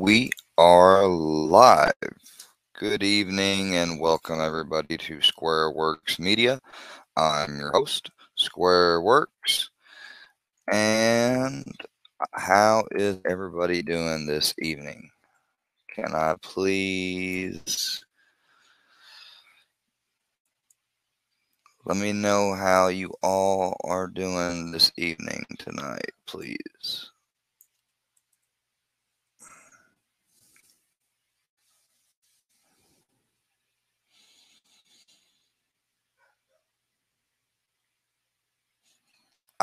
We are live. Good evening and welcome everybody to SquareWorks Media. I'm your host, SquareWorks. And how is everybody doing this evening? Can I please let me know how you all are doing this evening tonight, please?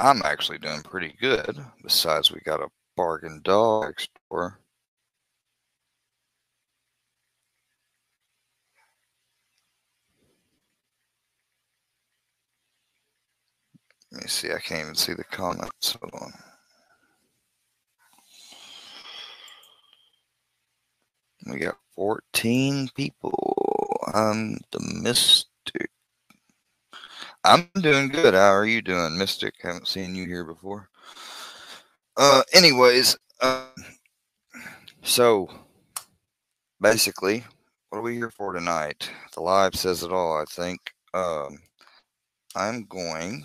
I'm actually doing pretty good. Besides, we got a bargain dog store. Let me see. I can't even see the comments. Hold on. We got 14 people. I'm the Mystic. I'm doing good. How are you doing, Mystic? Haven't seen you here before. Anyways, so basically, what are we here for tonight? The live says it all, I think. I'm going,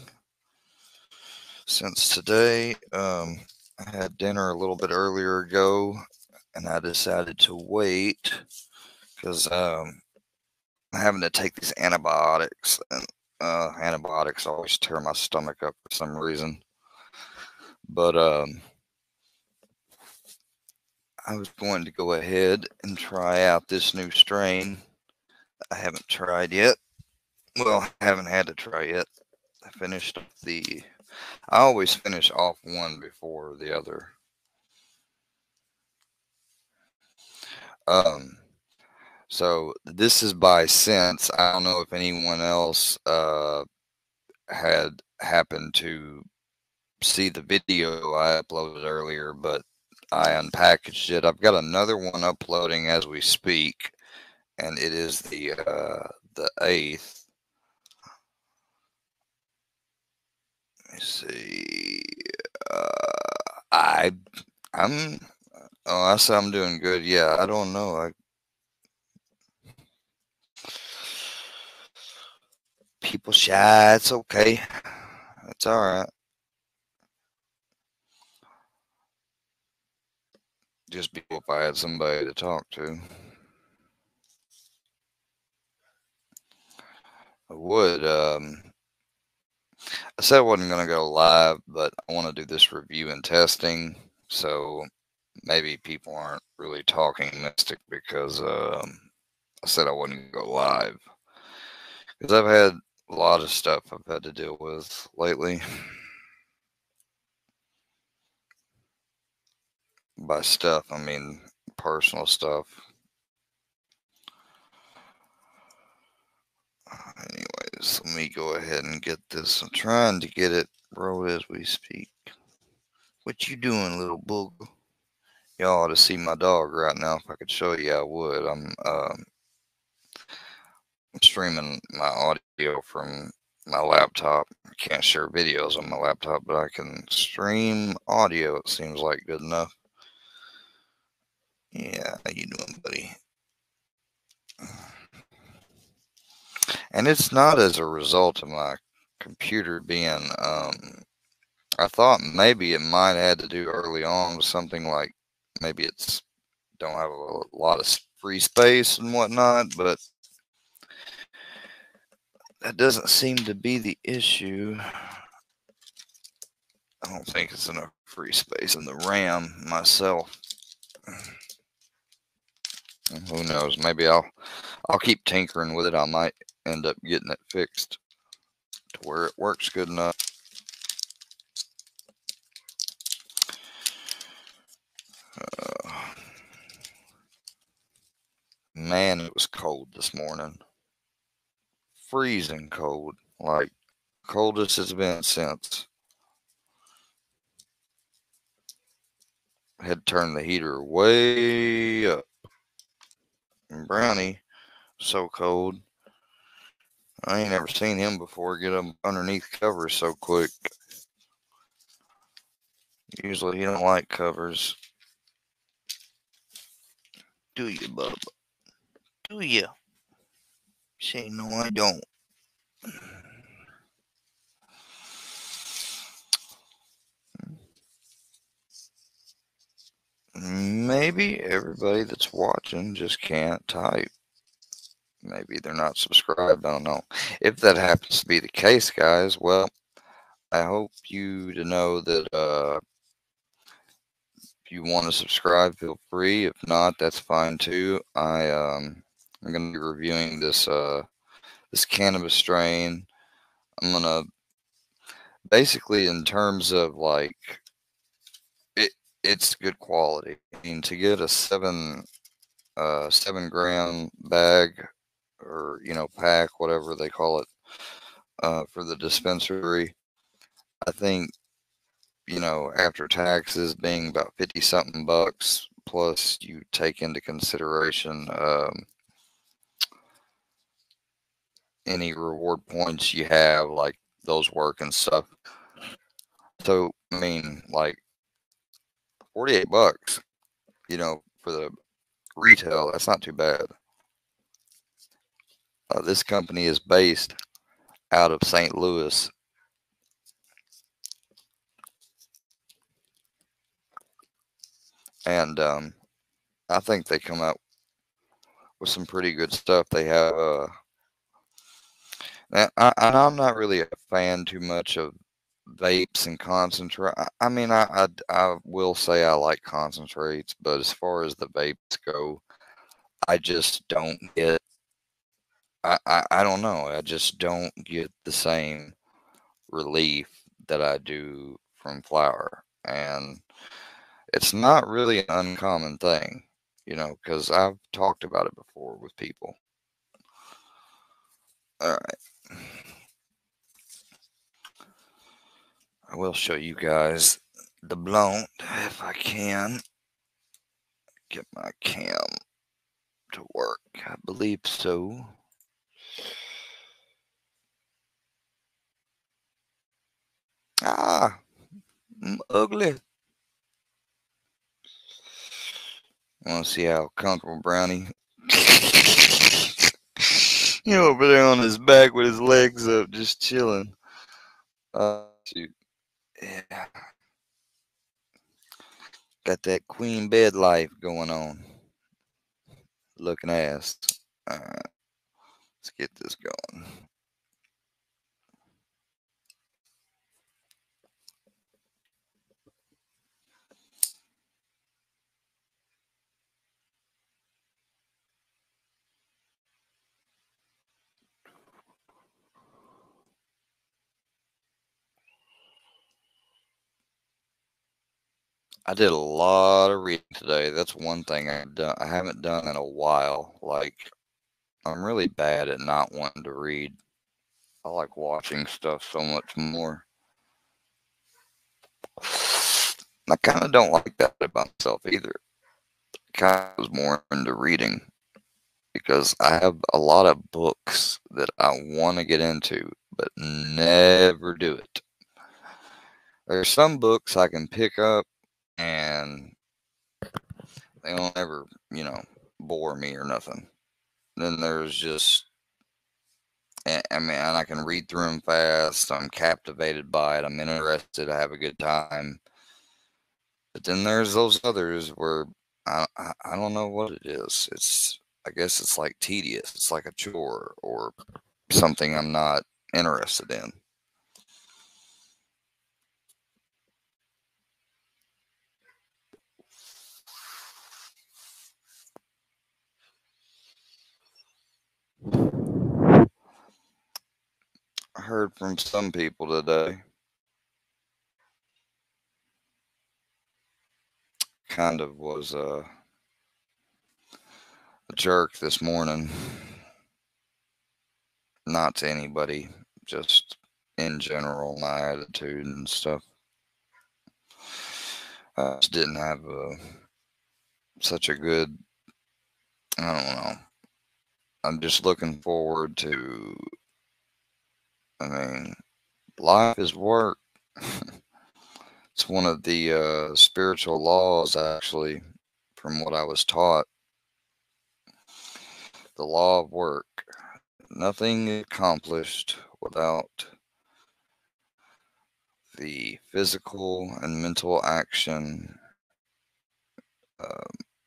since today, I had dinner a little bit earlier ago, and I decided to wait because I'm having to take these antibiotics, and antibiotics always tear my stomach up for some reason. But I was going to go ahead and try out this new strain I haven't tried yet. Well, I haven't had to try yet. I always finish off one before the other. So this is by Sense. I don't know if anyone else had happened to see the video I uploaded earlier, but I unpackaged it. I've got another one uploading as we speak, and it is the 8th. Let me see. I'm. Oh, I said I'm doing good. Yeah, I don't know. People shy. It's okay. It's all right. Just be if I had somebody to talk to. I would. I said I wasn't going to go live, but I want to do this review and testing, so maybe people aren't really talking Mystic because I said I wouldn't go live. Because I've had a lot of stuff I've had to deal with lately. By stuff, I mean personal stuff. Anyways, let me go ahead and get this. I'm trying to get it rolled as we speak. What you doing, little booger? Y'all ought to see my dog right now. If I could show you, I would. I'm streaming my audio from my laptop. I can't share videos on my laptop, but I can stream audio. It seems like good enough. Yeah, how you doing, buddy? And it's not as a result of my computer being. I thought maybe it might have had to do early on with something like maybe it's don't have a lot of free space and whatnot, but that doesn't seem to be the issue. I don't think it's enough free space in the RAM myself. Who knows? Maybe I'll keep tinkering with it. I might end up getting it fixed to where it works good enough. Man, it was cold this morning. Freezing cold. Like, coldest it's been since. Had to turn the heater way up. And Brownie, so cold. I ain't never seen him before get up underneath covers so quick. Usually he don't like covers. Do you, Bubba? Do you? Say no, I don't. Maybe everybody that's watching just can't type. Maybe they're not subscribed. I don't know. If that happens to be the case, guys, well, I hope you to know that if you want to subscribe, feel free. If not, that's fine too. I'm gonna be reviewing this cannabis strain. I'm gonna basically, in terms of like it's good quality. I mean, to get a 7 gram bag, or pack, whatever they call it, for the dispensary, I think, after taxes being about 50 something bucks, plus you take into consideration any reward points you have, like those work and stuff. So, I mean, like 48 bucks, for the retail, that's not too bad. This company is based out of St. Louis. And I think they come out with some pretty good stuff. They have, and I'm not really a fan too much of vapes and concentrate. I mean, I will say I like concentrates, but as far as the vapes go, I just don't get. I don't know. I just don't get the same relief that I do from flower, and it's not really an uncommon thing, because I've talked about it before with people. All right. I will show you guys the blunt if I can get my cam to work. I believe so. Ah, I'm ugly. Want to see how comfortable Brownie? Over there on his back with his legs up, just chilling. Shoot. Yeah. Got that queen bed life going on. Looking ass. Alright. Let's get this going. I did a lot of reading today. That's one thing I haven't done in a while. Like, I'm really bad at not wanting to read. I like watching stuff so much more. I kind of don't like that about myself either. I kind of was more into reading because I have a lot of books that I want to get into, but never do it. There's some books I can pick up and they don't ever, bore me or nothing. Then there's just, I mean, and I can read through them fast. I'm captivated by it. I'm interested. I have a good time. But then there's those others where I don't know what it is. I guess it's like tedious. It's like a chore or something I'm not interested in. I heard from some people today. Kind of was a jerk this morning. Not to anybody, just in general, my attitude and stuff. I just didn't have such a good, I don't know. I'm just looking forward to, I mean, life is work. It's one of the spiritual laws, actually, from what I was taught. the law of work. Nothing is accomplished without the physical and mental action,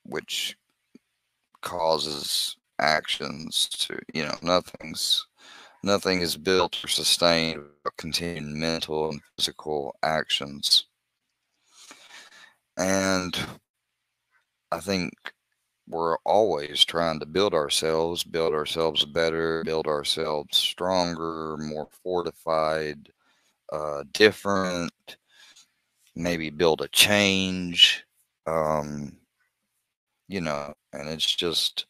which causes actions to, nothing is built or sustained without continued mental and physical actions. And I think we're always trying to build ourselves better, build ourselves stronger, more fortified, different, maybe build a change, and it's just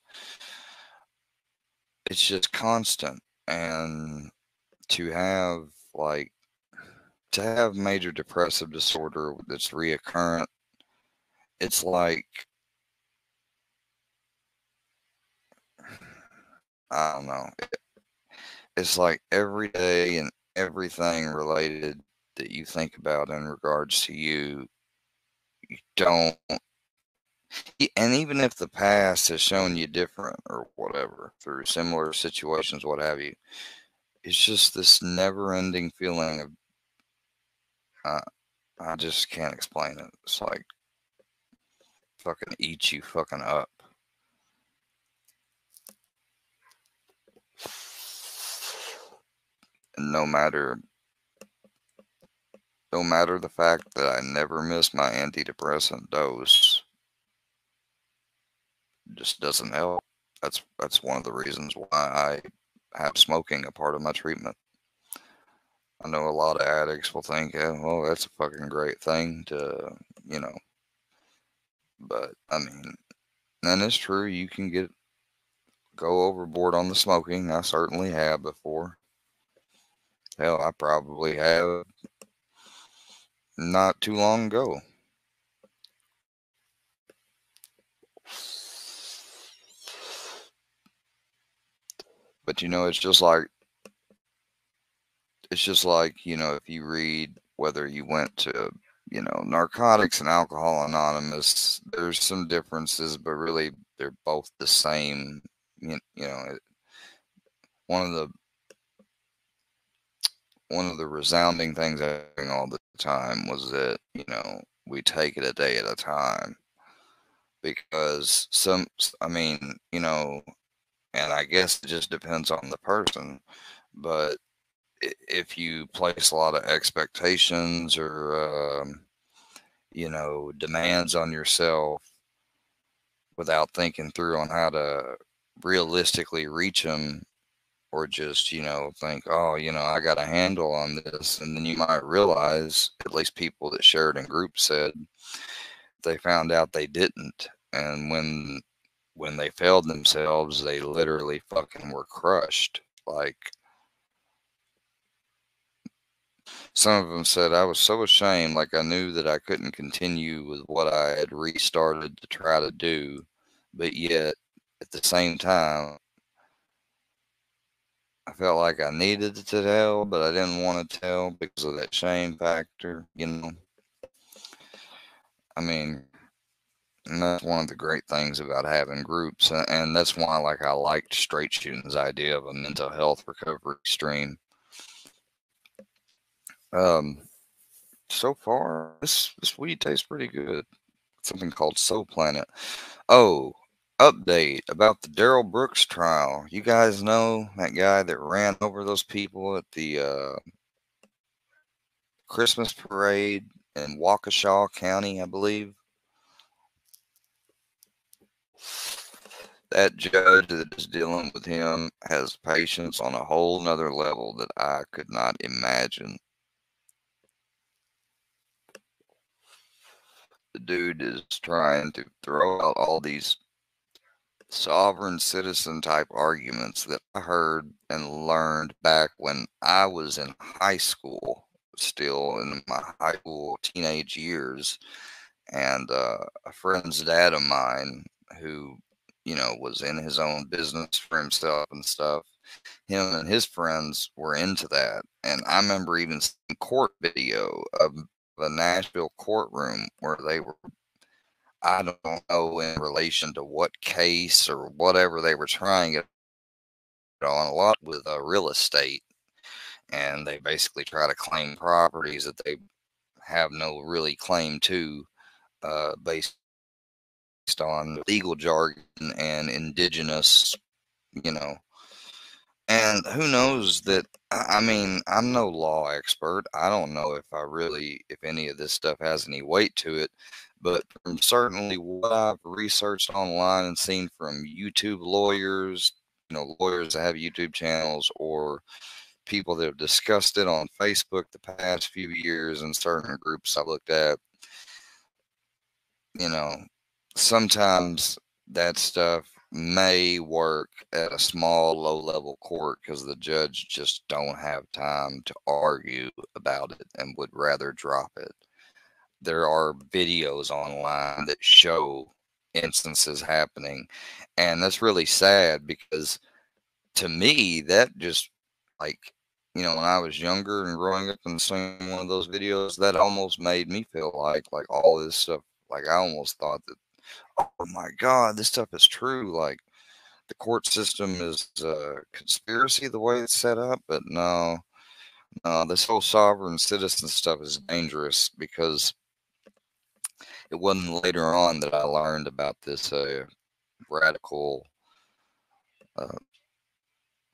constant. And to have major depressive disorder that's reoccurrent, it's like, I don't know, it's like every day and everything related that you think about in regards to you don't, and even if the past has shown you different or whatever through similar situations, what have you, it's just this never-ending feeling of, I just can't explain it. It's like fucking eat you fucking up. And no matter the fact that I never miss my antidepressant dose, it just doesn't help. That's one of the reasons why I have smoking a part of my treatment. I know a lot of addicts will think, well, that's a fucking great thing to, but I mean, and it's true, you can go overboard on the smoking. I certainly have before. Hell, I probably have not too long ago. But it's just like, if you read, whether you went to, Narcotics and Alcohol Anonymous, there's some differences, but really they're both the same. One of the resounding things I heard all the time was that, we take it a day at a time, because and I guess it just depends on the person, but if you place a lot of expectations or, demands on yourself without thinking through on how to realistically reach them, or just, think, oh, I got a handle on this. And then you might realize, at least people that shared in groups said, they found out they didn't. And when they failed themselves, they literally fucking were crushed. Like, some of them said, I was so ashamed, like I knew that I couldn't continue with what I had restarted to try to do, but yet at the same time, I felt like I needed to tell, but I didn't want to tell because of that shame factor, I mean, and that's one of the great things about having groups, and that's why, I liked Straight Shooting's idea of a mental health recovery stream. So far, this weed tastes pretty good. Something called Soul Planet. Oh, update about the Darrell Brooks trial. You guys know that guy that ran over those people at the Christmas parade in Waukesha County, I believe? That judge that is dealing with him has patience on a whole nother level that I could not imagine. The dude is trying to throw out all these sovereign citizen type arguments that I heard and learned back when I was in high school, still in my high school teenage years. And a friend's dad of mine who, was in his own business for himself and stuff, him and his friends were into that. And I remember even seeing court video of the Nashville courtroom where they were I don't know in relation to what case or whatever they were trying it on, a lot with real estate, and they basically try to claim properties that they have no really claim to, based on legal jargon and indigenous, you know. And who knows that, I mean, I'm no law expert. I don't know if any of this stuff has any weight to it. But from certainly what I've researched online and seen from YouTube lawyers, lawyers that have YouTube channels, or people that have discussed it on Facebook the past few years in certain groups I looked at, you know, sometimes that stuff may work at a small, low level court because the judge just don't have time to argue about it and would rather drop it. There are videos online that show instances happening, and that's really sad because to me, that just like, when I was younger and growing up and seeing one of those videos, that almost made me feel like all this stuff, like I almost thought that, oh my God, this stuff is true. Like the court system is a conspiracy the way it's set up. But no, no, this whole sovereign citizen stuff is dangerous because it wasn't later on that I learned about this radical uh,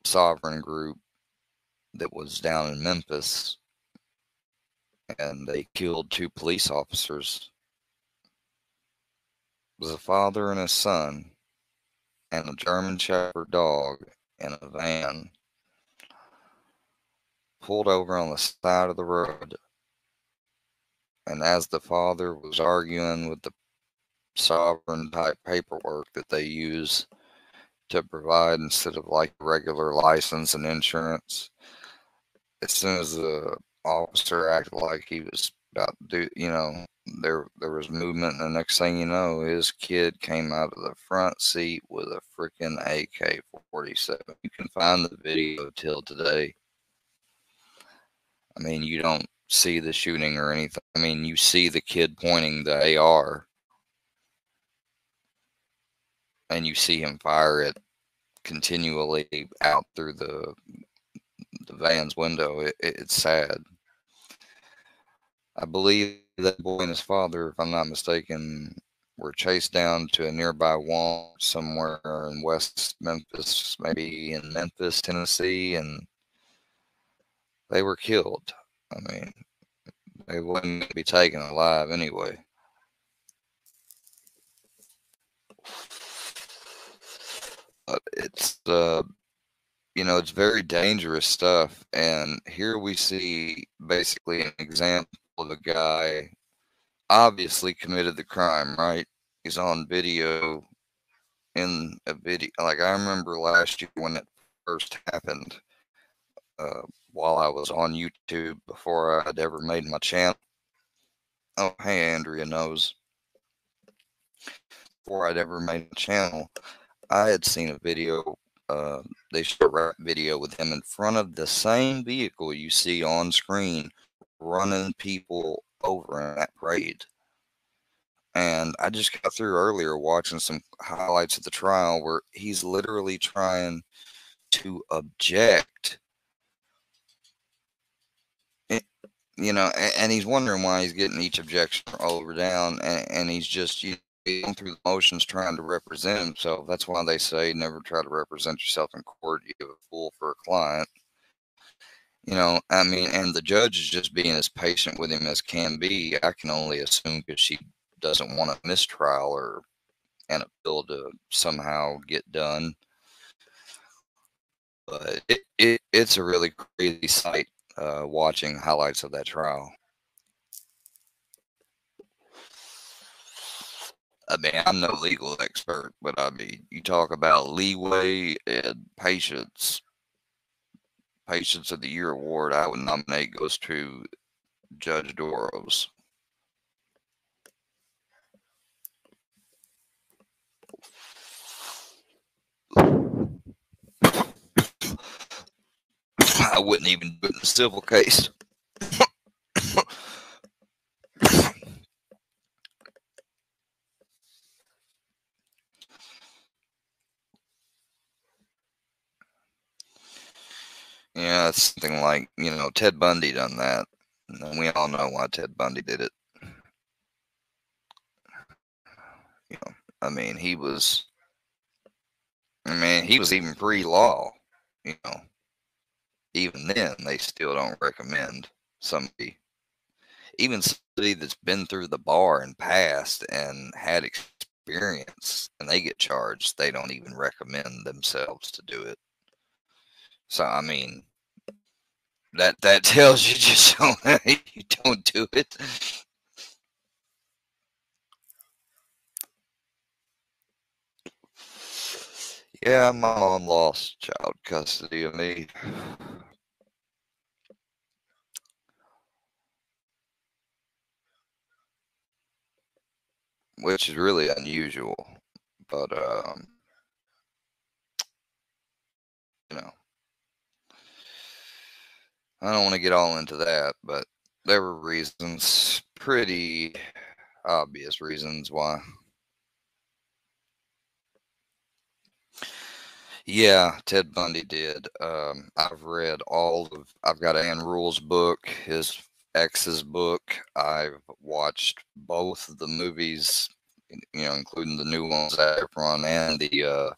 sovereign group that was down in Memphis, and they killed 2 police officers. It was a father and a son and a German Shepherd dog in a van pulled over on the side of the road. And as the father was arguing with the sovereign type paperwork that they use to provide instead of like regular license and insurance, as soon as the officer acted like he was about to do, there was movement, and the next thing you know, his kid came out of the front seat with a freaking AK-47. You can find the video till today. I mean, you don't see the shooting or anything. I mean, you see the kid pointing the AR, and you see him fire it continually out through the van's window. It's sad. I believe that boy and his father, if I'm not mistaken, were chased down to a nearby Walmart somewhere in West Memphis, maybe in Memphis, Tennessee, and they were killed. I mean, they wouldn't going to be taken alive anyway. But it's it's very dangerous stuff. And here we see basically an example of a guy obviously committed the crime, right? He's on video, in a video. Like I remember last year when it first happened, while I was on YouTube before I'd ever made my channel. Oh, hey, Andrea knows. Before I'd ever made a channel, I had seen a video. They showed a rap video with him in front of the same vehicle you see on screen, running people over in that parade. And I just got through earlier watching some highlights of the trial where he's literally trying to object, and he's wondering why he's getting each objection over down, and he's just going through the motions trying to represent himself. That's why they say never try to represent yourself in court. You have a fool for a client. I mean, and the judge is just being as patient with him as can be. I can only assume because she doesn't want a mistrial or an appeal to somehow get done. But it's a really crazy sight watching highlights of that trial. I mean, I'm no legal expert, but I mean, you talk about leeway and patience. Patience of the Year award I would nominate goes to Judge Doros. I wouldn't even do it in a civil case. that's something like, Ted Bundy done that. And we all know why Ted Bundy did it. I mean, he was even pre-law, you know. Even then, they still don't recommend somebody, even somebody that's been through the bar and passed and had experience, and they get charged. They don't even recommend themselves to do it. So, I mean, that tells you just you don't do it. Yeah, my mom lost child custody of me. Which is really unusual. But, you know, I don't want to get all into that, but there were reasons, pretty obvious reasons why. Yeah, Ted Bundy did. I've got Ann Rule's book, his ex's book. I've watched both of the movies, including the new ones, Efron and the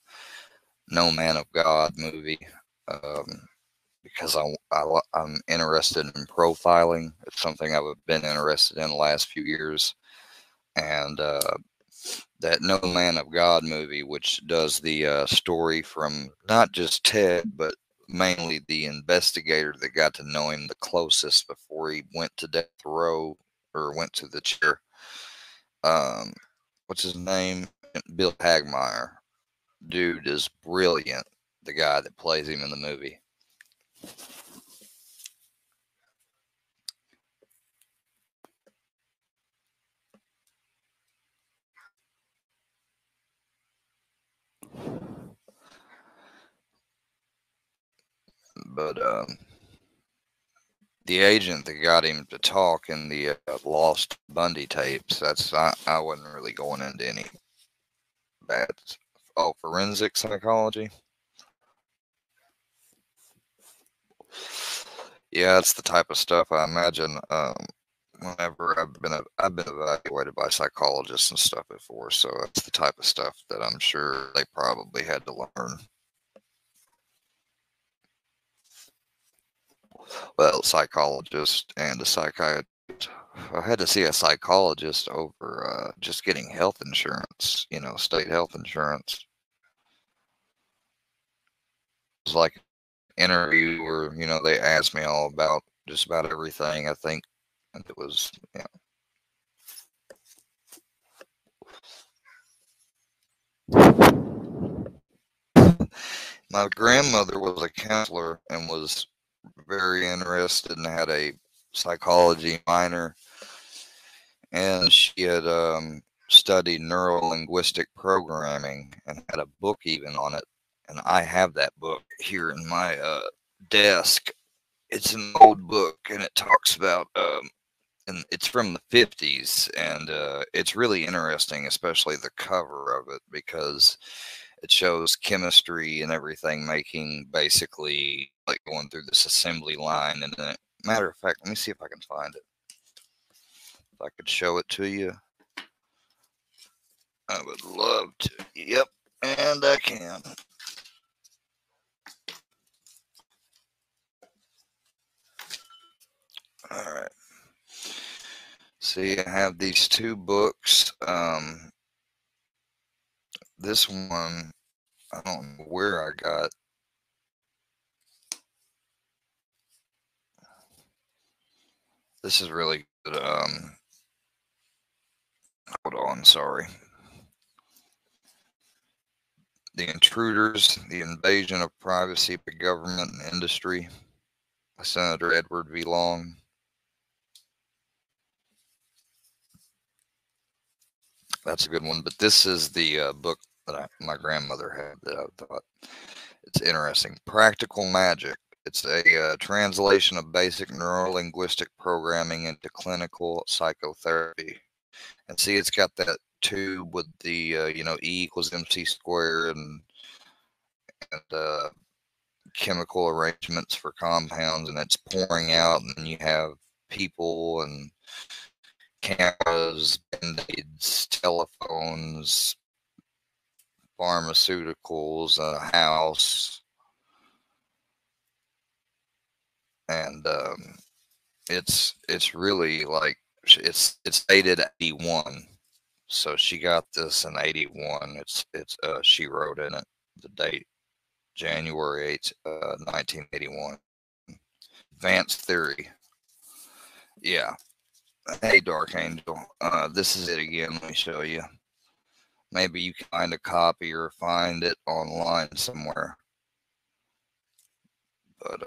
No Man of God movie, because I'm interested in profiling. It's something I've been interested in the last few years. And that No Man of God movie, which does the story from not just Ted, but mainly the investigator that got to know him the closest before he went to death row or went to the chair. What's his name? Bill Hagmaier. Dude is brilliant. The guy that plays him in the movie. But the agent that got him to talk in the lost Bundy tapes, I wasn't really going into any bad. Oh, forensic psychology. Yeah, it's the type of stuff I imagine. Whenever I've been evaluated by psychologists and stuff before, so it's the type of stuff that I'm sure they probably had to learn. Well, psychologist and a psychiatrist. I had to see a psychologist over just getting health insurance, state health insurance. It was like an interview where, they asked me all about just about everything. I think it was, my grandmother was a counselor and was very interested and had a psychology minor, and she had studied neuro-linguistic programming and had a book even on it. And I have that book here in my desk. It's an old book, and it talks about and it's from the 50s, and it's really interesting, especially the cover of it, because it shows chemistry and everything making basically like going through this assembly line. And then, matter of fact, let me see if I can find it. If I could show it to you, I would love to. Yep, and I can. All right. See, I have these two books. This one, I don't know where I got. This is really good. Hold on, sorry. The Intruders, The Invasion of Privacy by Government and Industry by Senator Edward V. Long. That's a good one. But this is the book that my grandmother had that I thought it's interesting. Practical Magic. It's a translation of basic neuro-linguistic programming into clinical psychotherapy. And see, it's got that tube with the E equals MC squared and chemical arrangements for compounds, and it's pouring out, and you have people and cameras, band-aids, telephones, pharmaceuticals, a house, and it's really like it's dated 81. So she got this in 81. She wrote in it the date January 8th, 1981. Advanced Theory. Yeah. Hey, Dark Angel. This is it again. Let me show you. Maybe you can find a copy or find it online somewhere. But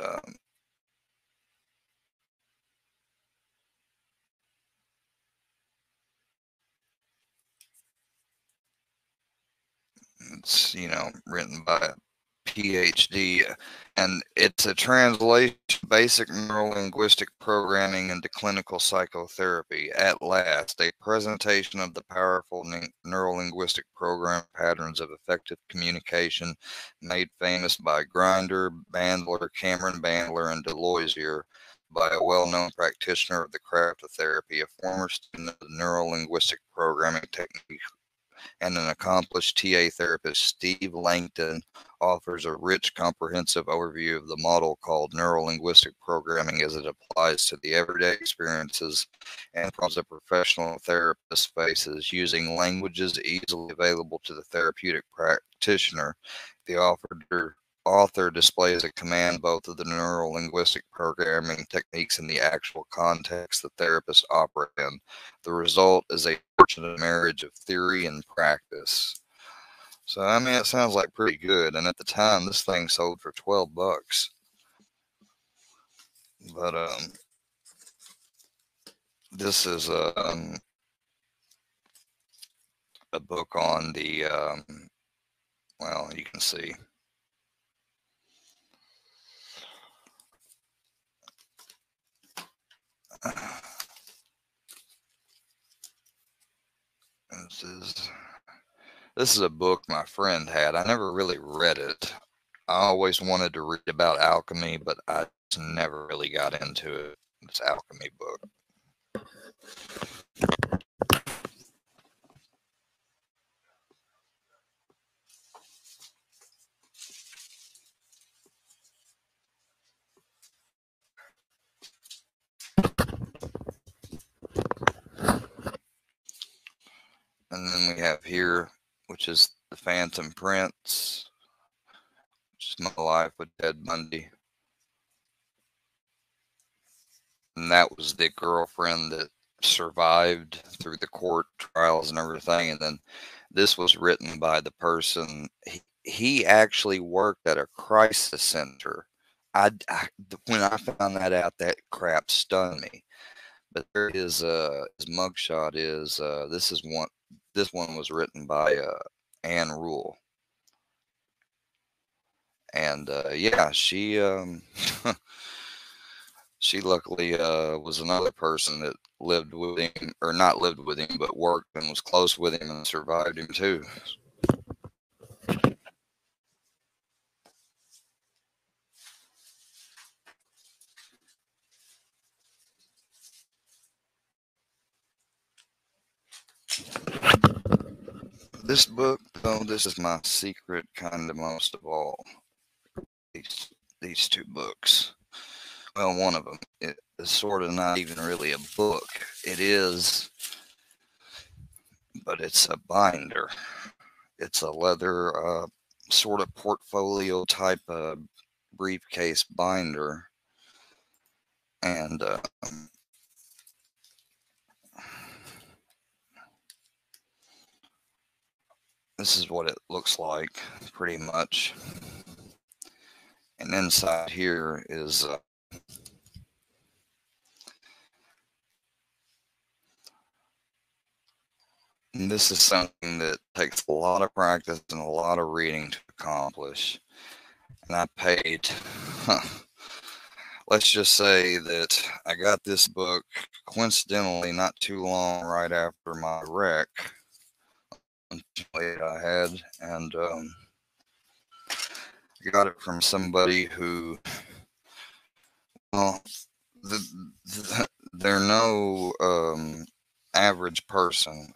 it's, written by a PhD, and it's a translation of basic neurolinguistic programming into clinical psychotherapy. At last, a presentation of the powerful neurolinguistic program patterns of effective communication made famous by Grinder, Bandler, Cameron Bandler, and Deloisier by a well-known practitioner of the craft of therapy, a former student of the neurolinguistic programming technique and an accomplished TA therapist, Steve Langton, offers a rich, comprehensive overview of the model called neurolinguistic programming as it applies to the everyday experiences and problems a professional therapist faces using languages easily available to the therapeutic practitioner. The author displays a command both of the neurolinguistic programming techniques and the actual context the therapists operate in. The result is a fortunate marriage of theory and practice. So, I mean, it sounds like pretty good. And at the time, this thing sold for $12. But this is a book on the, well, you can see. This is a book my friend had. I never really read it. I always wanted to read about alchemy, but I just never really got into it. This alchemy book. And then we have here, which is The Phantom Prince, which is My Life with Ted Bundy. And that was the girlfriend that survived through the court trials and everything. And then this was written by the person. He actually worked at a crisis center. When I found that out, that crap stunned me. But there is his mugshot is this one was written by Anne Rule. And yeah, she she luckily was another person that lived with him, or not lived with him, but worked and was close with him and survived him too. This book, though, this is my secret kind of most of all. These two books. Well, one of them is sort of not even really a book. It is, but it's a binder. It's a leather sort of portfolio type of briefcase binder. And this is what it looks like, pretty much. And inside here is this is something that takes a lot of practice and a lot of reading to accomplish. And I paid, let's just say that I got this book coincidentally not too long right after my wreck I had, and I got it from somebody who, well, they're no average person.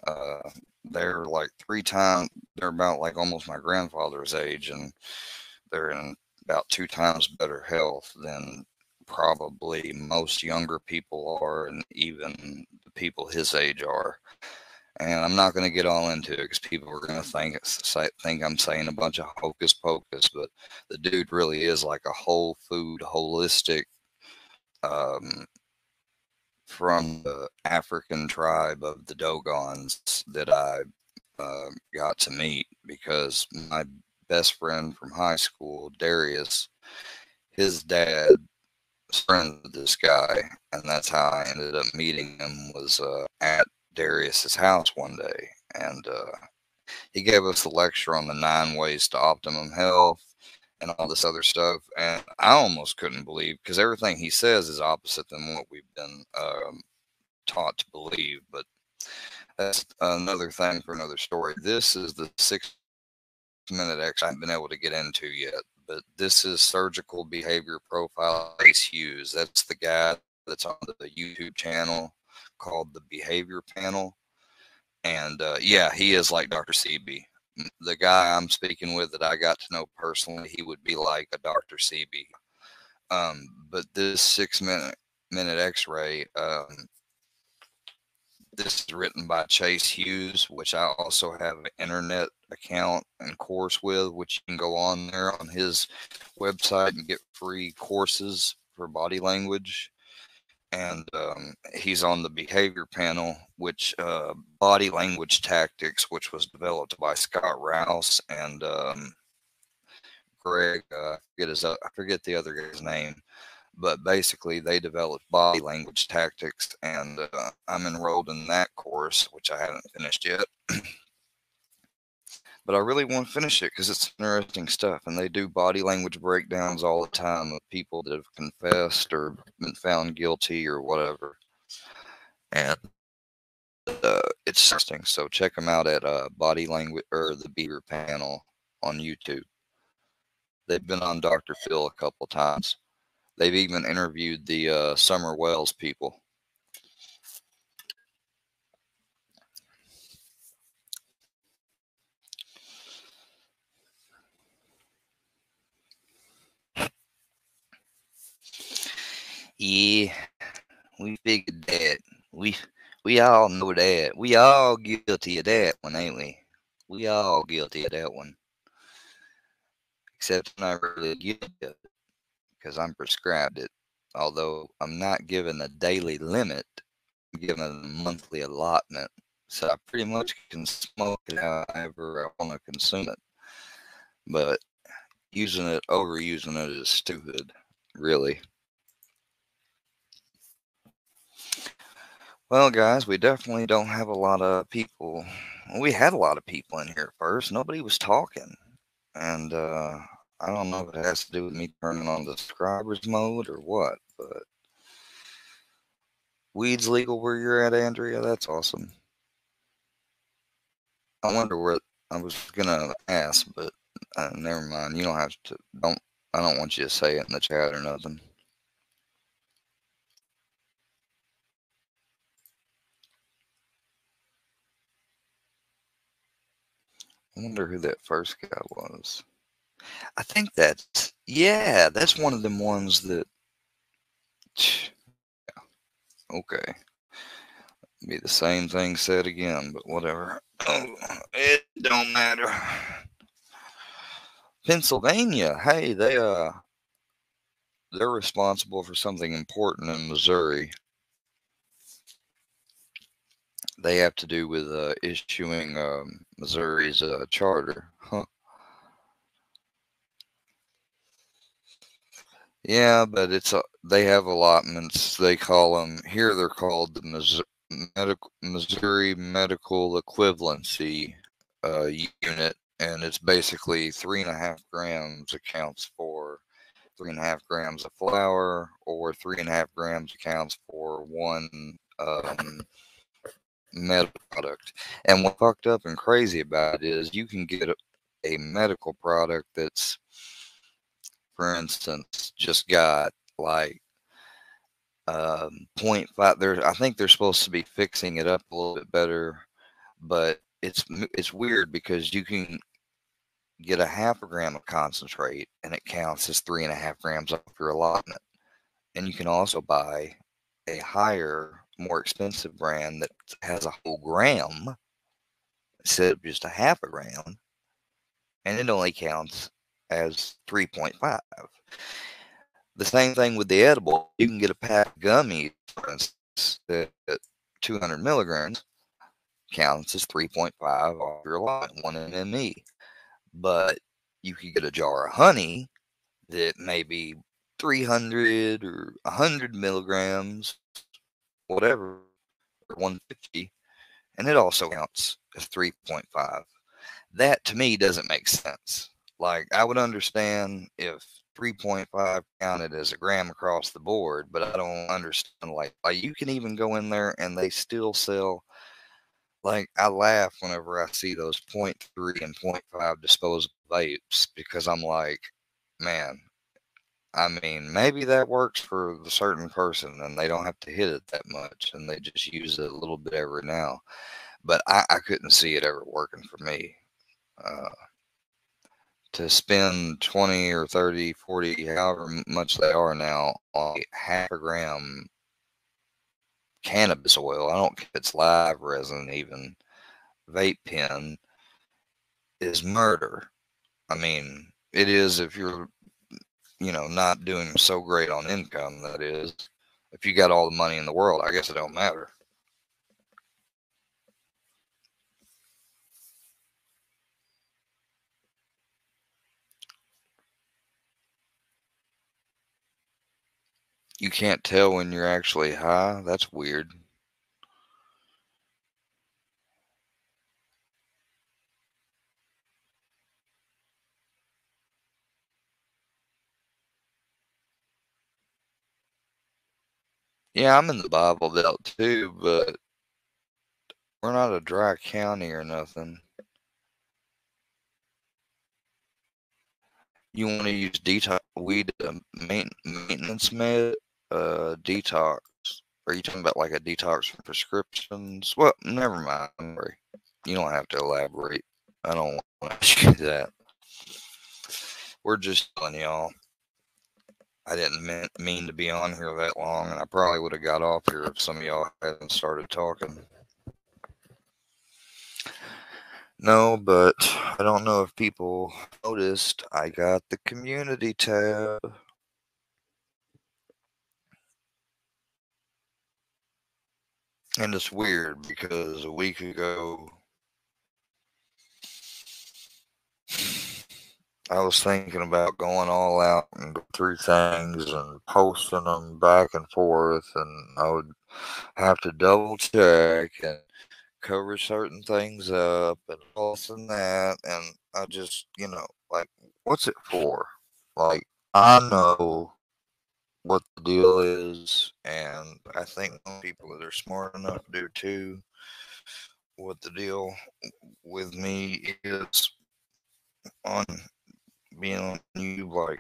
They're like they're about like almost my grandfather's age, and they're in about 2 times better health than probably most younger people are, and even the people his age are. And I'm not going to get all into it because people are going to think I'm saying a bunch of hocus pocus, but the dude really is like a whole food, holistic, um, from the African tribe of the Dogons that I got to meet, because my best friend from high school, Darius, his dad was friends with this guy, and that's how I ended up meeting him. Was at Darius's house one day, and he gave us a lecture on the 9 ways to optimum health and all this other stuff. And I almost couldn't believe, because everything he says is opposite than what we've been taught to believe. But that's another thing for another story. This is the 6-minute X I haven't been able to get into yet. But this is Surgical Behavior Profile Chase Hughes. That's the guy that's on the YouTube channel called The Behavior Panel. And yeah, he is like Dr. Sebi. The guy I'm speaking with that I got to know personally, he would be like a Dr. Sebi. But this 6-minute X-ray, this is written by Chase Hughes, which I also have an internet account and course with, which you can go on there on his website and get free courses for body language. And he's on the Behavior Panel, which Body Language Tactics, which was developed by Scott Rouse and Greg. I forget the other guy's name, but basically they developed body language tactics, and I'm enrolled in that course, which I haven't finished yet. But I really want to finish it because it's interesting stuff, and they do body language breakdowns all the time of people that have confessed or been found guilty or whatever. And it's interesting. So check them out at Body Language or the Behavior Panel on YouTube. They've been on Dr. Phil a couple times. They've even interviewed the Summer Wells people. Yeah, we figured that. We all know that. We all guilty of that one, ain't we? We all guilty of that one. Except I'm not really guilty of it because I'm prescribed it. Although I'm not given a daily limit, I'm given a monthly allotment. So I pretty much can smoke it however I want to consume it. But overusing it is stupid, really. Well, guys, we definitely don't have a lot of people. We had a lot of people in here first. Nobody was talking. And I don't know if it has to do with me turning on the subscribers mode or what, but weed's legal where you're at, Andrea. That's awesome. I wonder what I was gonna ask, but never mind. You don't have to. I don't want you to say it in the chat or nothing. I wonder who that first guy was. I think that's one of them ones that. Okay. Be the same thing said again, but whatever. Oh, it don't matter. Pennsylvania, hey, they're responsible for something important in Missouri. They have to do with issuing Missouri's charter. Huh. Yeah, but they have allotments. They call them here. They're called the Missouri Medical Equivalency Unit, and it's basically 3.5 grams accounts for 3.5 grams of flour, or 3.5 grams accounts for one medical product. And what fucked up and crazy about it is you can get a medical product that's for instance, just got like 0.5. I think they're supposed to be fixing it up a little bit better, but it's weird because you can get a half a gram of concentrate and it counts as 3.5 grams off your allotment. And you can also buy a higher, more expensive brand that has a whole gram instead of just a half a gram, and it only counts as 3.5. The same thing with the edible. You can get a pack of gummies, for instance, that 200 milligrams counts as 3.5 off your lot, 1 MME. But you could get a jar of honey that may be 300 or 100 milligrams, whatever, or 150, and it also counts as 3.5. That to me doesn't make sense. Like, I would understand if 3.5 counted as a gram across the board, but I don't understand, like you can even go in there and they still sell, like, I laugh whenever I see those 0.3 and 0.5 disposable vapes, because I'm like, man, I mean, maybe that works for the certain person and they don't have to hit it that much and they just use it a little bit every now. But I couldn't see it ever working for me. Uh, to spend 20 or 30, 40, however much they are now on half a gram cannabis oil, I don't care if it's live resin, even vape pen, is murder. I mean, it is if you're, not doing so great on income, that is. If you got all the money in the world, I guess it don't matter. You can't tell when you're actually high? That's weird. Yeah, I'm in the Bible Belt too, but we're not a dry county or nothing. You want to use detox weed maintenance med detox? Are you talking about like a detox from prescriptions? Well, never mind. Don't worry. You don't have to elaborate. I don't want to ask you that. We're just telling y'all. I didn't mean to be on here that long, and I probably would have got off here if some of y'all hadn't started talking. No, but I don't know if people noticed I got the community tab. And it's weird because a week ago I was thinking about going all out and go through things and posting them back and forth, and I would have to double check and cover certain things up and this and that, and I just, like, what's it for? Like, I know what the deal is, and I think most people that are smart enough do too. What the deal with me is on being on YouTube, like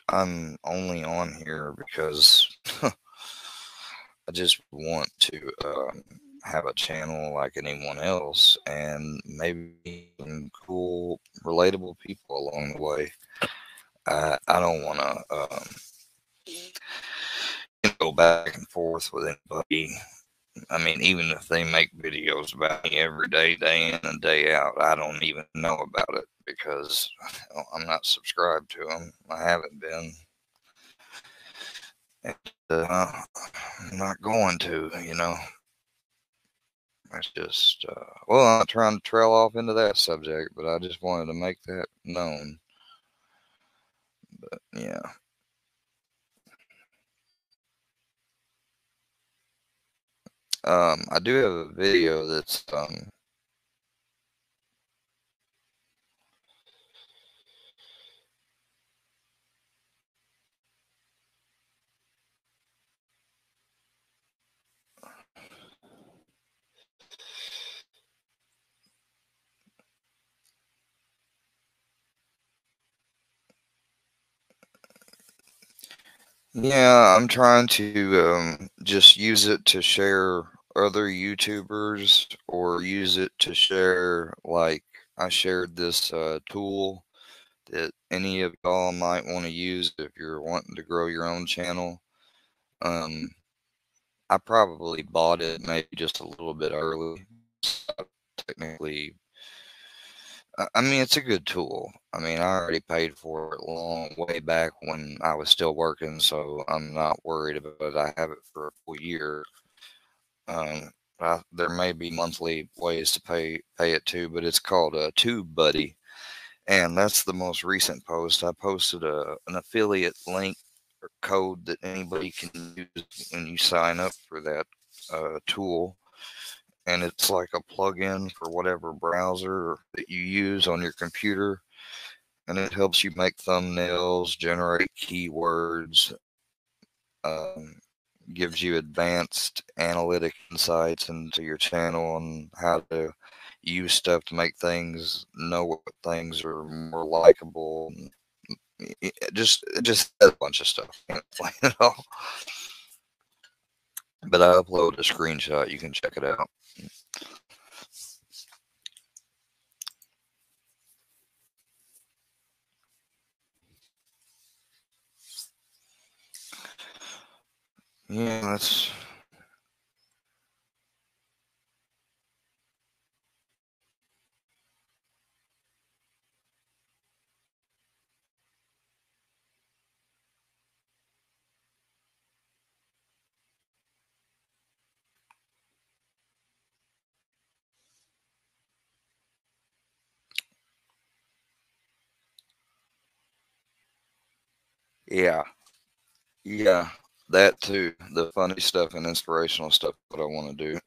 I'm only on here because I just want to have a channel like anyone else, and maybe some cool, relatable people along the way. I don't want to go back and forth with anybody. I mean, even if they make videos about me every day, day in and day out, I don't even know about it because I'm not subscribed to them. I haven't been. And, I'm not going to, It's just, well, I'm not trying to trail off into that subject, but I just wanted to make that known. But, yeah. I do have a video that's, Yeah, I'm trying to just use it to share other YouTubers or use it to share, like, I shared this tool that any of y'all might want to use if you're wanting to grow your own channel. Um, I probably bought it maybe just a little bit early. Technically, I mean, it's a good tool. I mean, I already paid for it long way back when I was still working, so I'm not worried about it. I have it for a full year. There may be monthly ways to pay it too, but it's called a TubeBuddy, and that's the most recent post. I posted an affiliate link or code that anybody can use when you sign up for that tool, and it's like a plugin for whatever browser that you use on your computer, and it helps you make thumbnails, generate keywords, um, gives you advanced analytic insights into your channel and how to use stuff to make things, know what things are more likable. It just has a bunch of stuff. Can't explain it all. But I upload a screenshot. You can check it out. Yeah, that's yeah, yeah. That too. The funny stuff and inspirational stuff. What I want to do.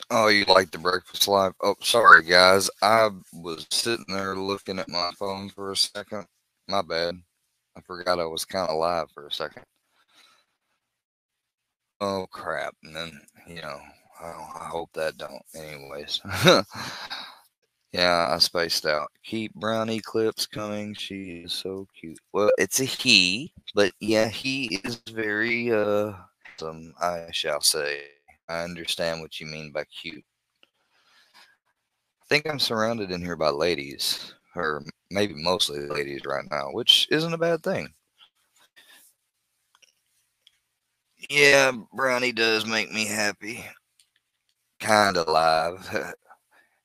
Oh, you like the Breakfast Live? Oh, sorry, guys. I was sitting there looking at my phone for a second. My bad. I forgot I was kind of live for a second. Oh, crap. And then, I hope that don't. Anyways. Yeah, I spaced out. Keep Brownie clips coming. She is so cute. Well, it's a he, but yeah, he is very, handsome, I shall say. I understand what you mean by cute. I think I'm surrounded in here by ladies, or maybe mostly ladies right now, which isn't a bad thing. Yeah, Brownie does make me happy. Kind of live.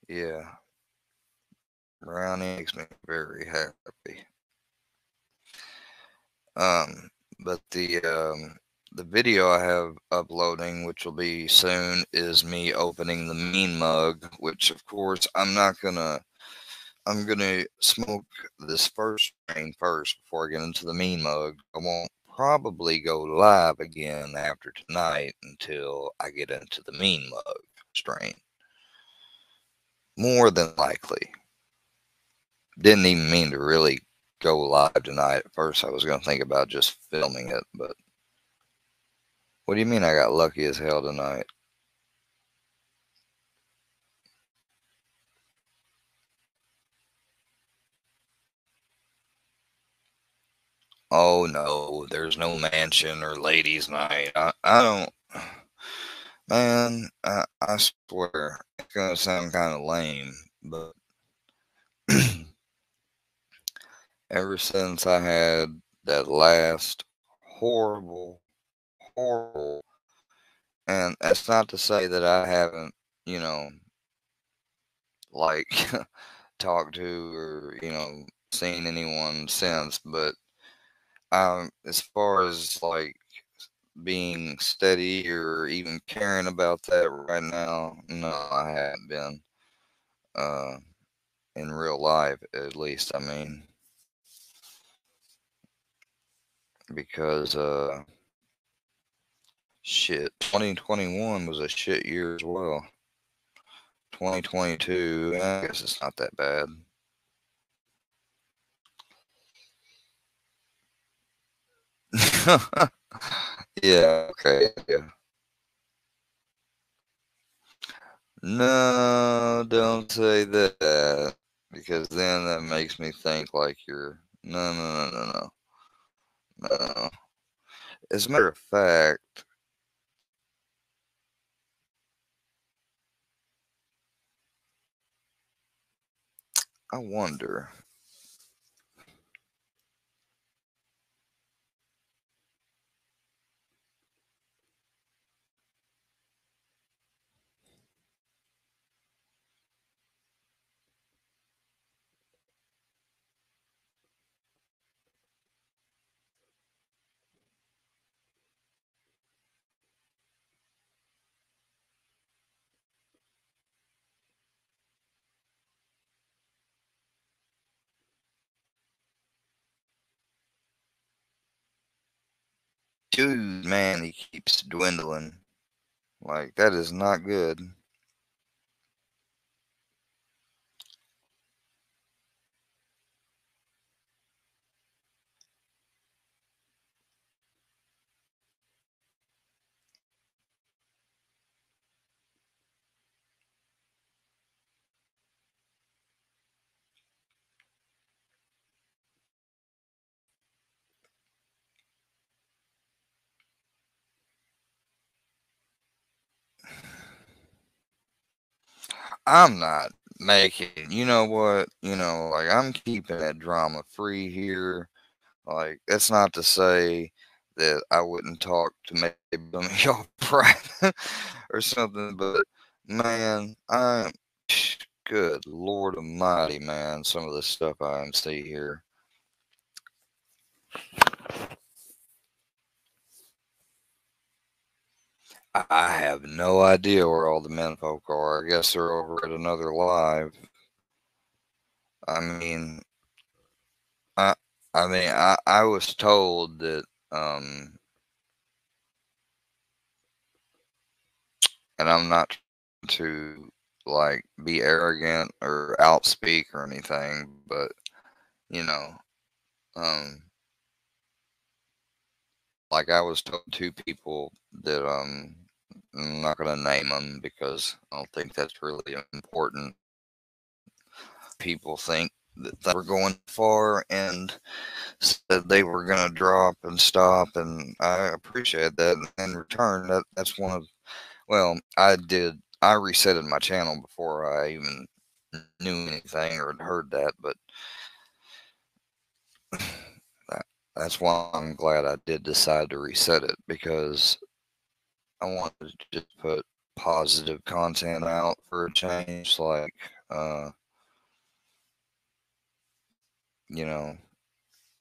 Yeah, Brownie makes me very happy. Um, but the video I have uploading, which will be soon, is me opening the Mean Mug, which of course I'm gonna smoke this first strain first before I get into the Mean Mug. I won't probably go live again after tonight until I get into the Mean Mug strain. More than likely. Didn't even mean to really go live tonight. At first, I was going to think about just filming it, but what do you mean I got lucky as hell tonight? Oh no, there's no mansion or ladies' night. I don't. Man, I swear, it's gonna sound kind of lame, but ever since I had that last horrible, horrible, and that's not to say that I haven't, you know, like talked to or, seen anyone since, but as far as like being steady or even caring about that right now, no, I haven't been. Uh, in real life, at least. I mean, because shit, 2021 was a shit year as well. 2022, I guess it's not that bad. Yeah, okay, yeah. No, don't say that, because then that makes me think like you're. No, no, no, no, no, no. As a matter of fact, I wonder. Dude, man, he keeps dwindling. Like, that is not good. I'm not making, you know what, like I'm keeping that drama free here. Like that's not to say that I wouldn't talk to maybe some of y'all private or something, but man, good Lord Almighty, man, some of the stuff I see here. I have no idea where all the men folk are. I guess they're over at another live. I mean, I I was told that and I'm not to like be arrogant or outspeak or anything, but you know, um like I was told two people that I'm not gonna name them because I don't think that's really important. People think that they were going far and said they were gonna drop and stop, and I appreciate that. In return, that's one of well, I resetted my channel before I even knew anything or had heard that, but that, that's why I'm glad I did decide to reset it because I wanted to just put positive content out for a change. Like, uh, you know,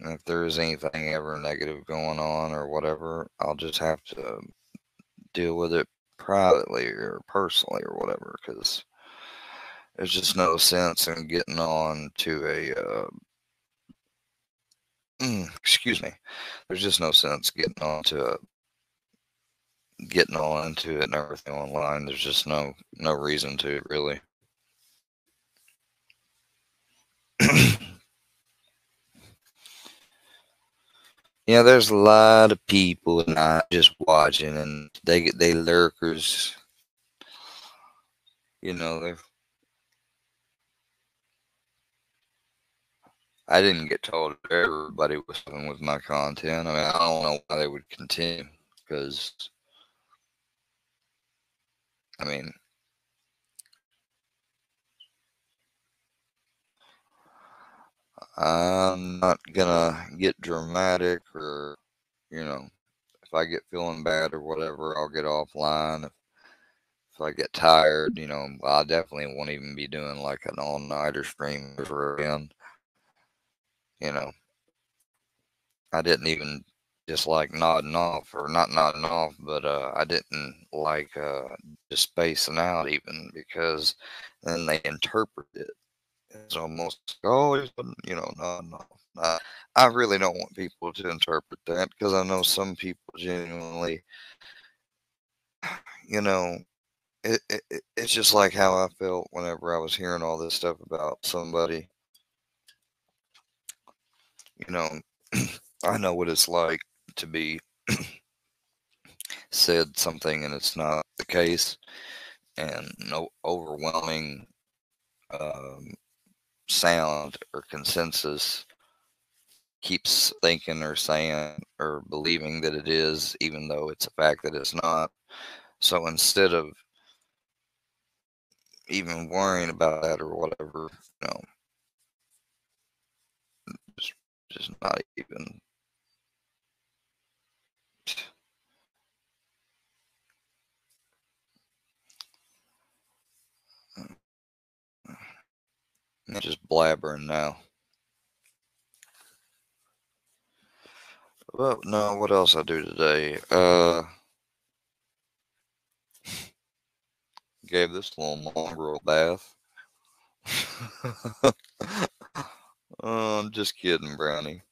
if there is anything ever negative going on or whatever, I'll just have to deal with it privately or personally or whatever because there's just no sense in getting on to excuse me. There's just no sense getting on into it and everything online. There's just no reason to really. Yeah, there's a lot of people not just watching, and they lurkers. You know, they I didn't get told everybody was fucking with my content. I mean, I don't know why they would continue because I mean, I'm not gonna get dramatic or if I get feeling bad or whatever, I'll get offline. If if I get tired, I definitely won't even be doing like an all-nighter stream ever again. You know, I didn't even just like nodding off, or not nodding off, but I didn't like just spacing out even, because then they interpret it. It's almost, oh, nodding off. I really don't want people to interpret that, because I know some people genuinely, you know, it's just like how I felt whenever I was hearing all this stuff about somebody. You know, I know what it's like to be said something and it's not the case, and no overwhelming um, sound or consensus keeps thinking or saying or believing that it is, even though it's a fact that it's not. So instead of even worrying about that or whatever, you know, just, just not even. I'm just blabbering now. Well, no, what else I do today? Gave this little mongrel a bath. Oh, I'm just kidding, Brownie.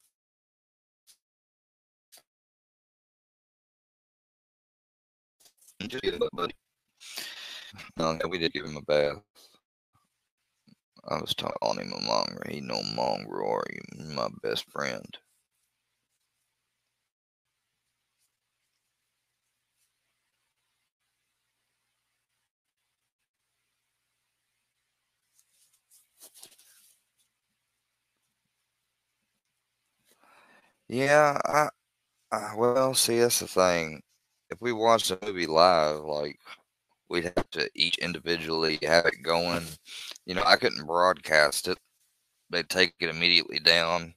I'm just kidding, buddy. No, we did give him a bath. I was calling him a mongrel. He no mongrel, are you? My best friend. Yeah, well, see, that's the thing. If we watched the movie live, like, we'd have to each individually have it going. I couldn't broadcast it. They'd take it immediately down.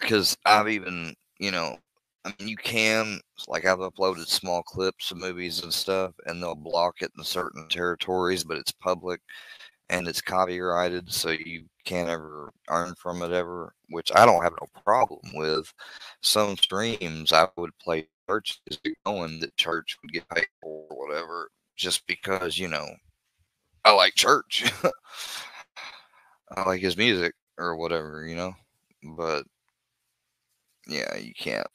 Because I've even, I mean, you can, like, I've uploaded small clips of movies and stuff, and they'll block it in certain territories, but it's public and it's copyrighted, so you can't ever earn from it ever, which I don't have no problem with. Some streams I would play church is going that church would get paid for or whatever, just because, I like church. I like his music or whatever. But yeah, you can't.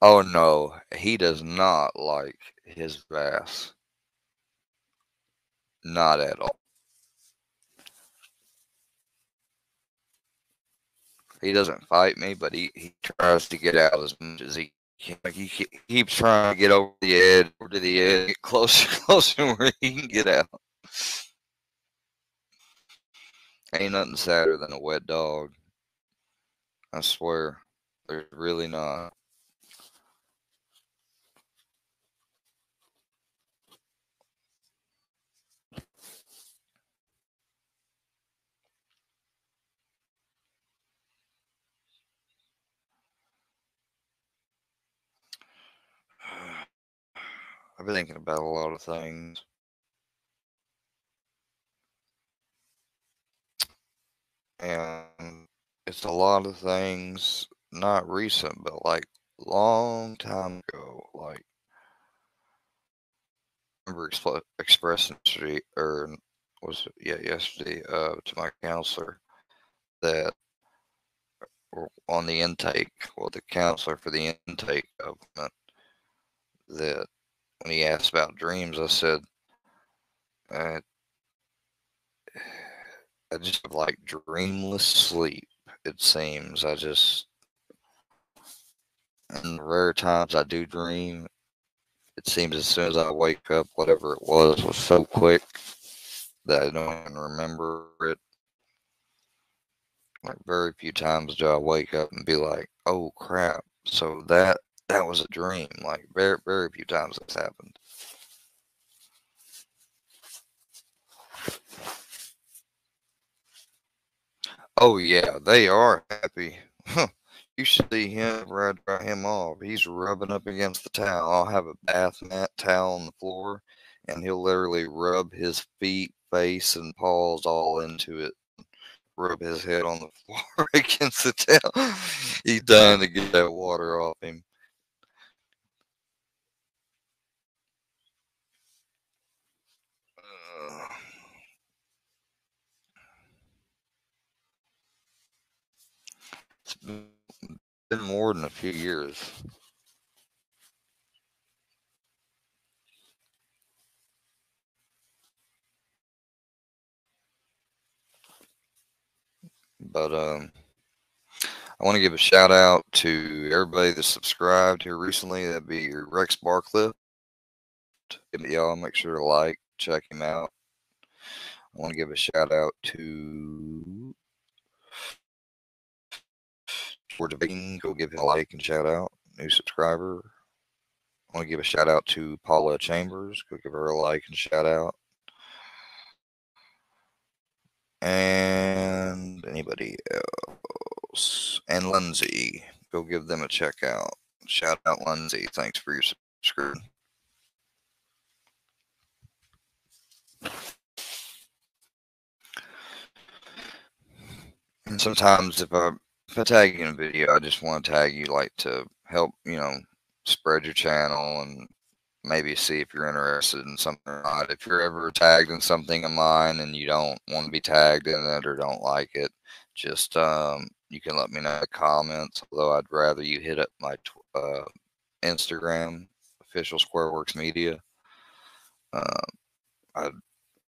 Oh no, he does not like his bass. Not at all. He doesn't fight me, but he tries to get out as much as he can. Like, he keeps trying to get over to the edge, get closer, closer where he can get out. Ain't nothing sadder than a wet dog. I swear. There's really not. I've been thinking about a lot of things. And it's a lot of things, not recent, but like long time ago. Like, I remember expressing yesterday, or was it, yeah, yesterday, to my counselor that, or on the intake, well, the counselor for the intake government, that when he asked about dreams, I said, uh, I just have like dreamless sleep. It seems in the rare times I do dream, it seems as soon as I wake up, whatever it was so quick that I don't even remember it. Like, very few times do I wake up and be like, "Oh crap!" So that was a dream. Like, very very few times that's happened. Oh yeah, they are happy. Huh. You should see him where I dry him off. He's rubbing up against the towel. I'll have a bath mat towel on the floor, and he'll literally rub his feet, face, and paws all into it. Rub his head on the floor against the towel. He's dying to get that water off him. Uh, it's been more than a few years. But I want to give a shout out to everybody that subscribed here recently. That'd be Rex Barcliff. Y'all make sure to like, check him out. I want to give a shout out to Georgia Bacon. Go give him a like and shout out. New subscriber. I want to give a shout out to Paula Chambers. Go give her a like and shout out. And anybody else. And Lindsay. Go give them a check out. Shout out Lindsay. Thanks for your subscription. And sometimes if I tag you in a video, I just want to tag you like to help, spread your channel and maybe see if you're interested in something or not. If you're ever tagged in something of mine and you don't want to be tagged in it or don't like it, just you can let me know in the comments. Although I'd rather you hit up my Instagram, official Squareworks Media. I'd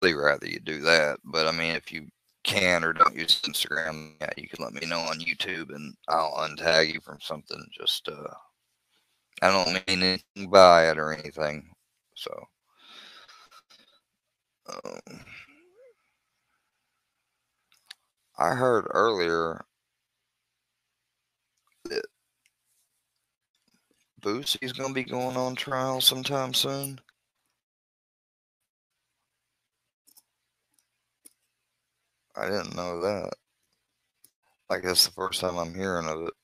really rather you do that. But I mean, if you can or don't use Instagram, yeah, you can let me know on YouTube and I'll untag you from something. Just I don't mean anything by it or anything. So um, I heard earlier that Boosie's gonna be going on trial sometime soon. I didn't know that. I guess the first time I'm hearing of it.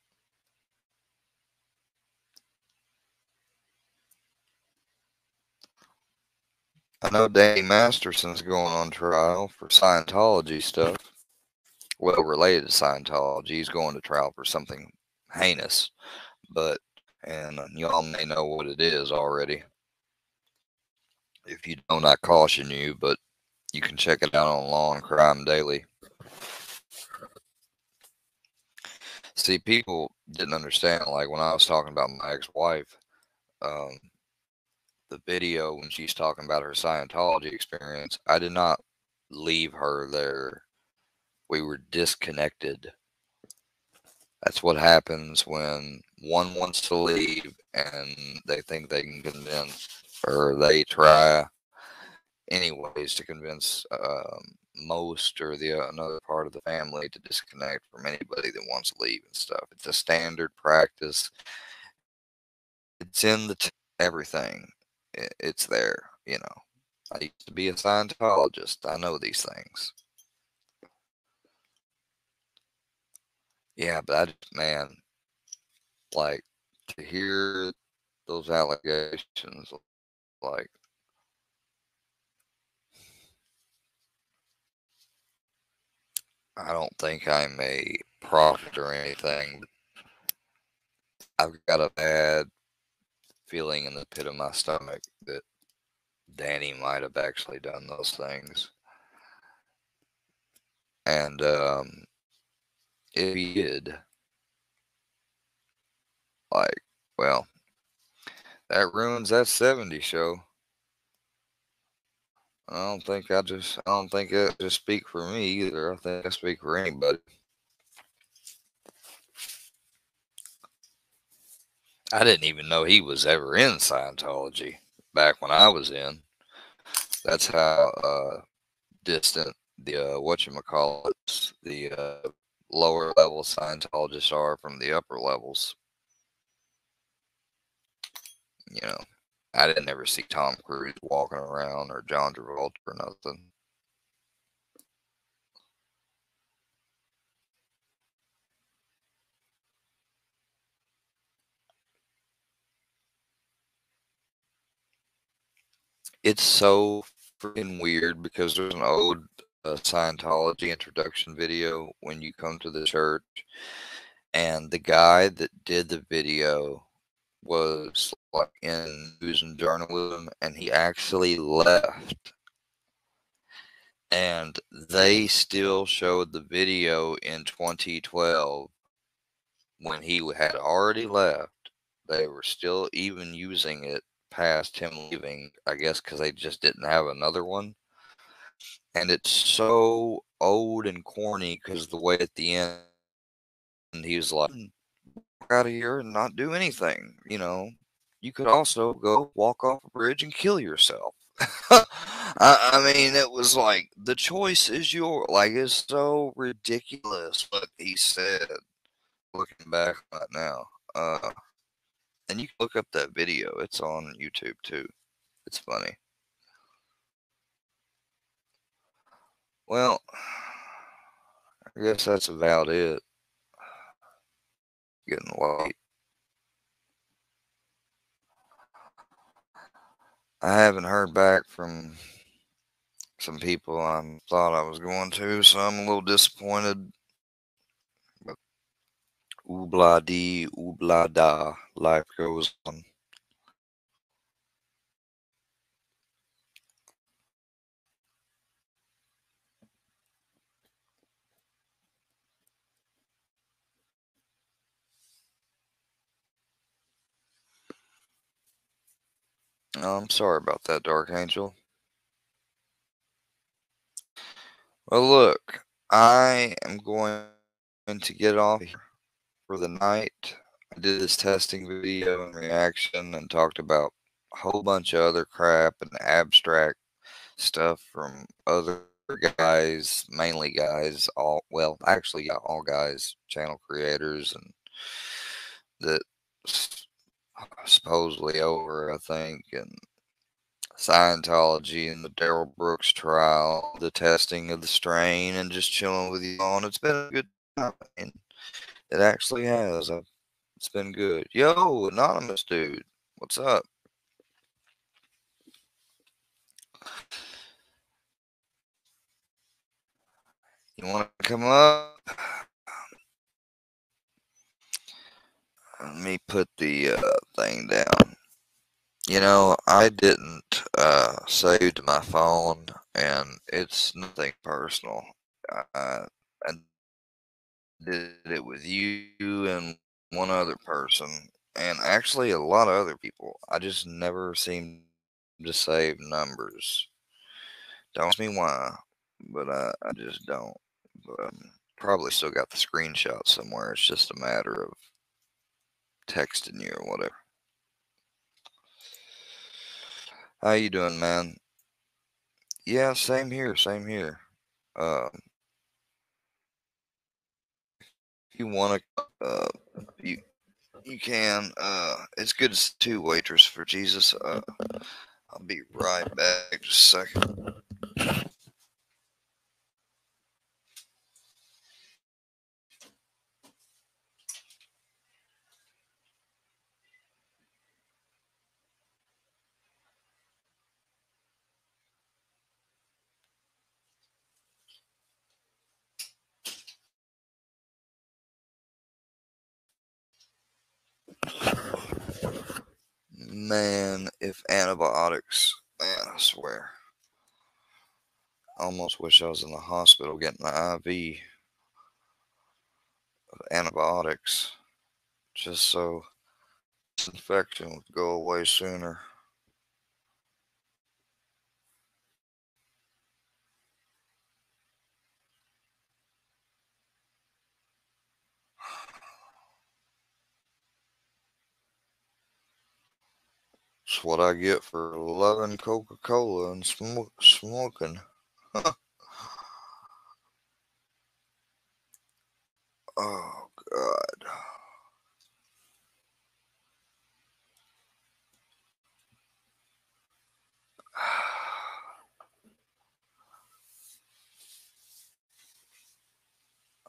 I know Danny Masterson's going on trial for Scientology stuff. Well, related to Scientology, he's going to trial for something heinous. But and y'all may know what it is already. If you don't, I caution you. But you can check it out on Law and Crime Daily. See, people didn't understand. Like when I was talking about my ex-wife, um, the video when she's talking about her Scientology experience, I did not leave her there. We were disconnected. That's what happens when one wants to leave and they think they can convince, or they try anyways to convince most or the another part of the family to disconnect from anybody that wants to leave and stuff. It's a standard practice. It's in everything. It's there. I used to be a Scientologist. I know these things. Yeah, but man, like to hear those allegations, like I don't think I'm a prophet or anything. I've got a bad feeling in the pit of my stomach that Danny might have actually done those things. And if he did, like, well, that ruins that 70 show. I don't think I just speak for me either. I think I speak for anybody. I didn't even know he was ever in Scientology back when I was in. That's how distant the whatchamacallits, the lower level Scientologists are from the upper levels. You know, I didn't ever see Tom Cruise walking around or John Travolta or nothing. It's so freaking weird because there's an old Scientology introduction video when you come to the church, and the guy that did the video was like in news and journalism, and he actually left. And they still showed the video in 2012 when he had already left. They were still even using it past him leaving, I guess, because they just didn't have another one. And it's so old and corny because the way at the end he was like, "Walk out of here and not do anything. You could also go walk off a bridge and kill yourself." I mean, it was like the choice is yours. Like, it's so ridiculous what he said. Looking back on it now, and you can look up that video. It's on YouTube too. It's funny. Well, I guess that's about it. Getting late. I haven't heard back from some people I thought I was going to, so I'm a little disappointed. But oobla dee, oobla da, life goes on. I'm sorry about that, Dark Angel. Well, look, I am going to get off here for the night. I did this testing video and reaction and talked about a whole bunch of other crap and abstract stuff from other guys, mainly guys, actually, yeah, all guys, channel creators, and that supposedly over, I think, and Scientology and the Daryl Brooks trial, the testing of the strain, and just chilling with you all. And it's been a good time. And it actually has. It's been good. Yo, anonymous dude, what's up? You want to come up? Let me put the thing down. I didn't save to my phone, and it's nothing personal. I did it with you and one other person, and actually a lot of other people. I just never seem to save numbers. Don't ask me why, but I just don't. But probably still got the screenshot somewhere. It's just a matter of texting you or whatever. How you doing, man? Yeah, same here, same here. If you want to, you can. It's good as two waitress for Jesus. I'll be right back. Just a second. Man, if antibiotics, man, I swear. I almost wish I was in the hospital getting an IV of antibiotics just so this infection would go away sooner. It's what I get for loving Coca-Cola and smoking. Oh, God.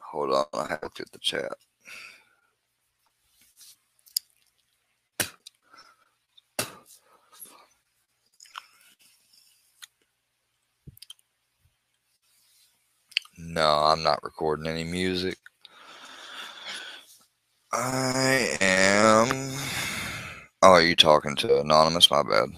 Hold on, I have to look at the chat. No, I'm not recording any music. I am. Oh, are you talking to Anonymous? My bad.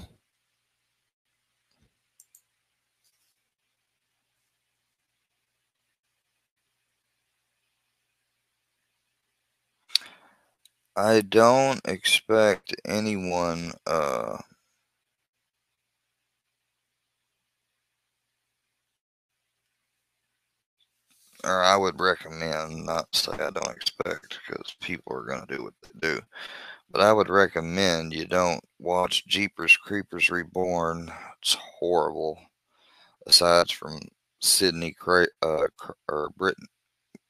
I don't expect anyone, or I would recommend, not say I don't expect, because people are going to do what they do, but I would recommend you don't watch Jeepers Creepers Reborn. It's horrible. Aside from Sydney or Britain,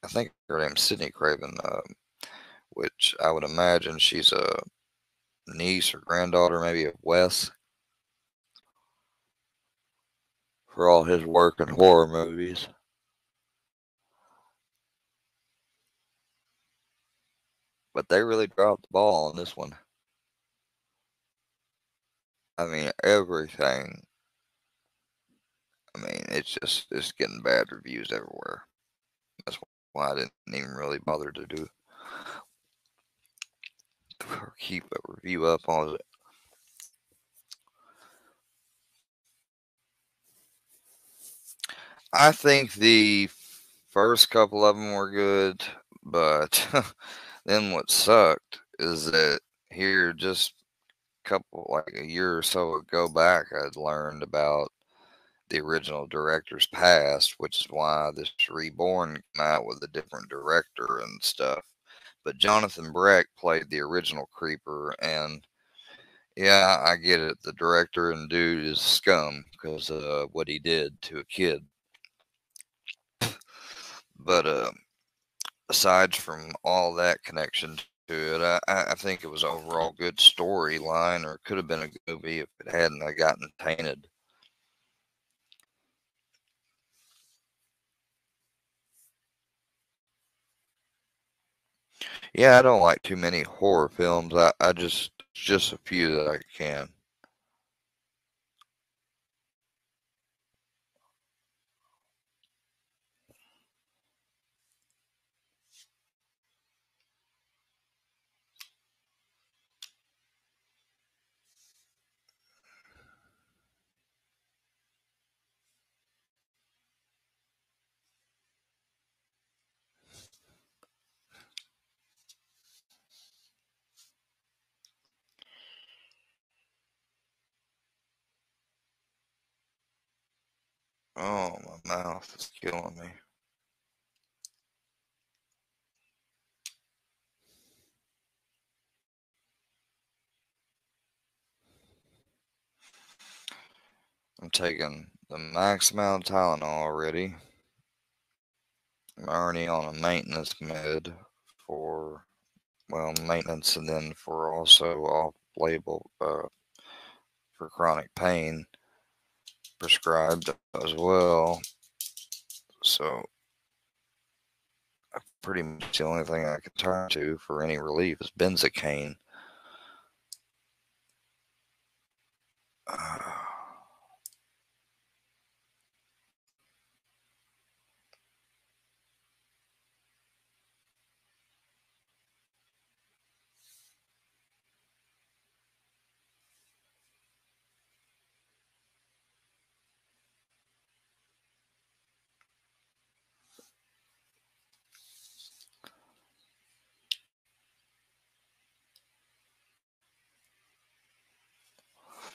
I think her name's Sydney Craven, which I would imagine she's a niece or granddaughter, maybe, of Wes, for all his work in horror movies. But they really dropped the ball on this one. I mean, everything. I mean, it's getting bad reviews everywhere. That's why I didn't even really bother to do or keep a review up on it. I think the first couple of them were good, but then what sucked is that here just like a year or so ago back, I'd learned about the original director's past, which is why this Reborn came out with a different director and stuff. But Jonathan Breck played the original Creeper, and yeah, I get it. The director and dude is scum because of what he did to a kid. But aside from all that connection to it, I think it was overall good storyline, or it could have been a good movie if it hadn't gotten tainted. Yeah, I don't like too many horror films. I just a few that I can. Oh, my mouth is killing me. I'm taking the max amount of Tylenol already. I'm already on a maintenance med for, well, maintenance, and then for also off-label for chronic pain prescribed as well. So pretty much the only thing I can turn to for any relief is benzocaine. Uh,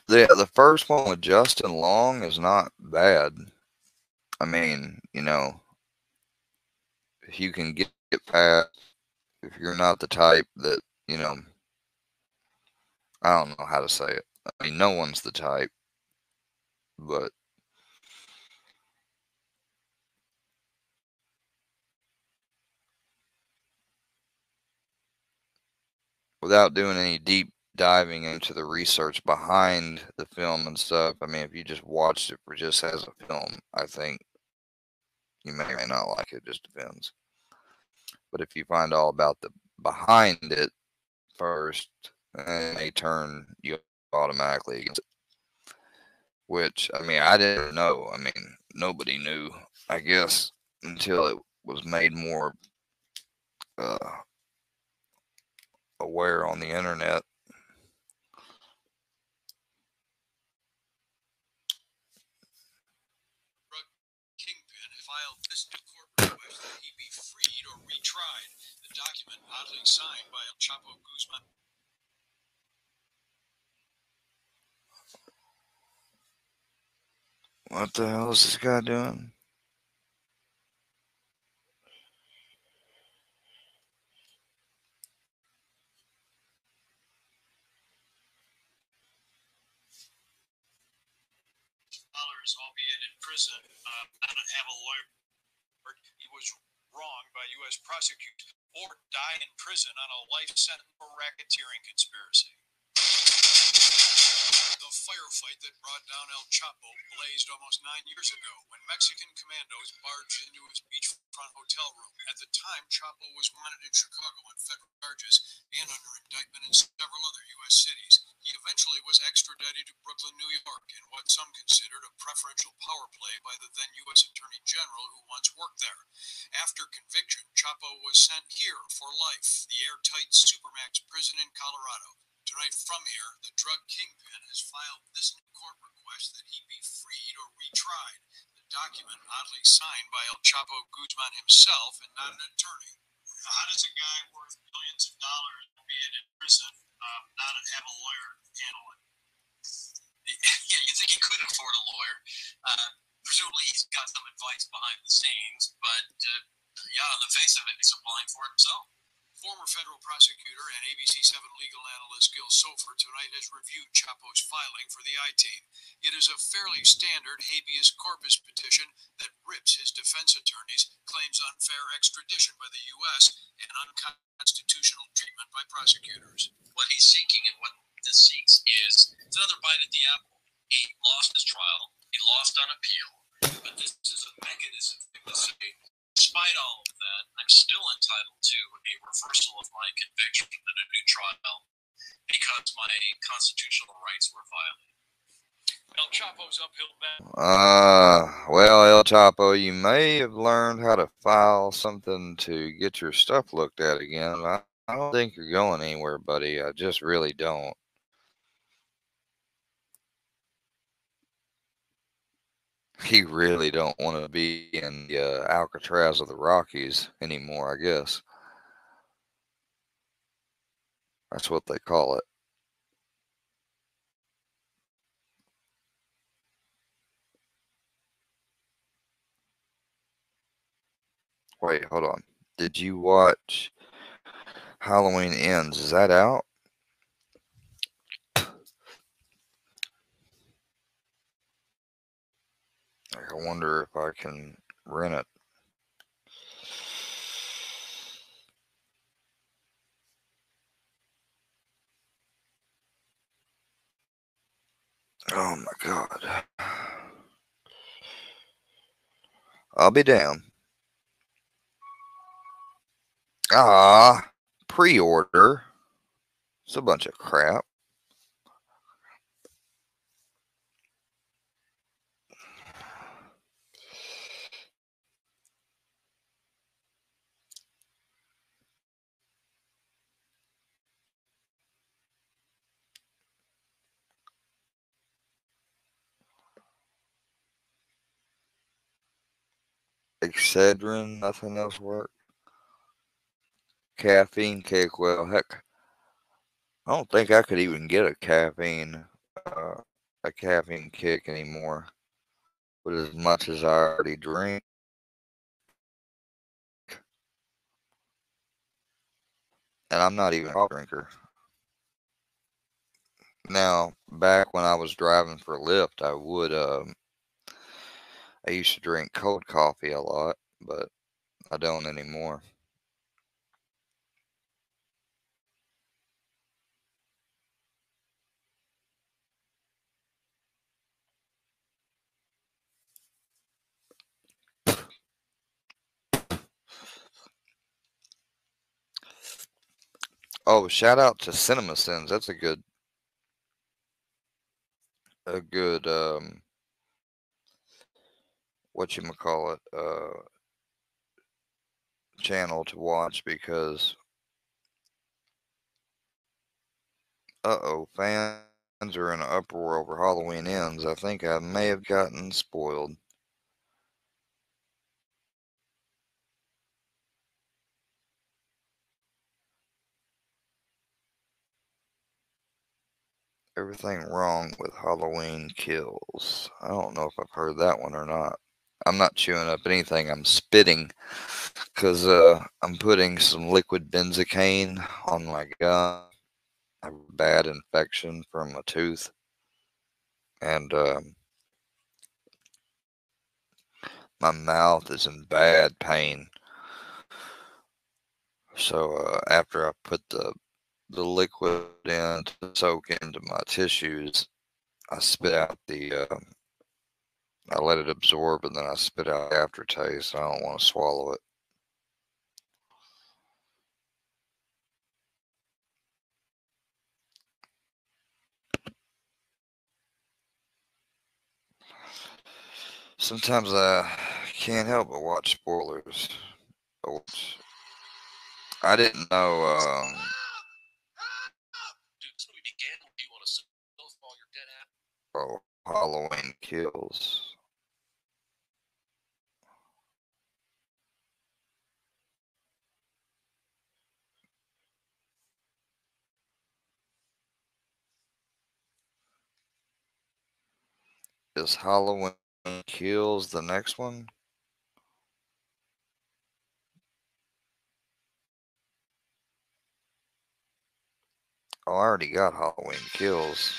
the first one with Justin Long is not bad. I mean, if you can get past, if you're not the type that, I don't know how to say it. I mean, no one's the type, but without doing any deep diving into the research behind the film and stuff, I mean, if you just watched it for just as a film, I think you may or may not like it. Just depends. But if you find all about the behind it first, it may turn you automatically against it. Which, I mean, I didn't know. I mean, nobody knew. I guess until it was made more aware on the internet. Kingpin filed this new court request that he be freed or retried. The document, oddly signed by El Chapo Guzman. What the hell is this guy doing? Albeit in prison, not have a lawyer. He was wronged by U.S. prosecutors or die in prison on a life sentence for racketeering conspiracy. The firefight that brought down El Chapo blazed almost 9 years ago when Mexican commandos barged into his beachfront hotel room. At the time, Chapo was wanted in Chicago on federal charges and under indictment in several other U.S. cities. He eventually was extradited to Brooklyn, New York, in what some considered a preferential power play by the then U.S. Attorney General who once worked there. After conviction, Chapo was sent here for life, the airtight Supermax prison in Colorado. Tonight from here, the drug kingpin has filed this new court request that he be freed or retried. The document oddly signed by El Chapo Guzman himself and not an attorney. How does a guy worth millions of dollars, albeit in prison, not have a lawyer handle it? Yeah, you think he could afford a lawyer. Presumably he's got some advice behind the scenes, but yeah, on the face of it, he's applying for it himself. Former federal prosecutor and ABC7 legal analyst Gil Sofer tonight has reviewed Chapo's filing for the I-Team. It is a fairly standard habeas corpus petition that rips his defense attorneys, claims unfair extradition by the U.S., and unconstitutional treatment by prosecutors. What he's seeking and what this seeks is it's another bite at the apple. He lost his trial. He lost on appeal. But this is a mechanism to say, despite all of that, I'm still entitled to a reversal of my conviction and a new trial because my constitutional rights were violated. El Chapo's uphill battle. Well, El Chapo, you may have learned how to file something to get your stuff looked at again. I don't think you're going anywhere, buddy. I just really don't. You really don't want to be in the Alcatraz of the Rockies anymore, I guess. That's what they call it. Wait, hold on. Did you watch Halloween Ends? Is that out? I wonder if I can rent it. Oh my God. I'll be down. Pre-order. It's a bunch of crap. Excedrin, nothing else work. Caffeine kick, well, heck, I don't think I could even get a caffeine kick anymore. With as much as I already drink. And I'm not even a coffee drinker. Now, back when I was driving for Lyft, I used to drink cold coffee a lot, but I don't anymore. Oh, shout out to CinemaSins. That's a good whatchamacallit, channel to watch because fans are in an uproar over Halloween Ends. I think I may have gotten spoiled. Everything wrong with Halloween Kills. I don't know if I've heard that one or not. I'm not chewing up anything. I'm spitting because I'm putting some liquid benzocaine on my gum. I have a bad infection from a tooth. And my mouth is in bad pain. So after I put the liquid in to soak into my tissues, I spit out I let it absorb and then I spit out the aftertaste. I don't want to swallow it. Sometimes I can't help but watch spoilers. I didn't know. Dude, this movie began when you want to still all your dead ass. Oh, Halloween Kills. Is Halloween Kills the next one? Oh, I already got Halloween Kills.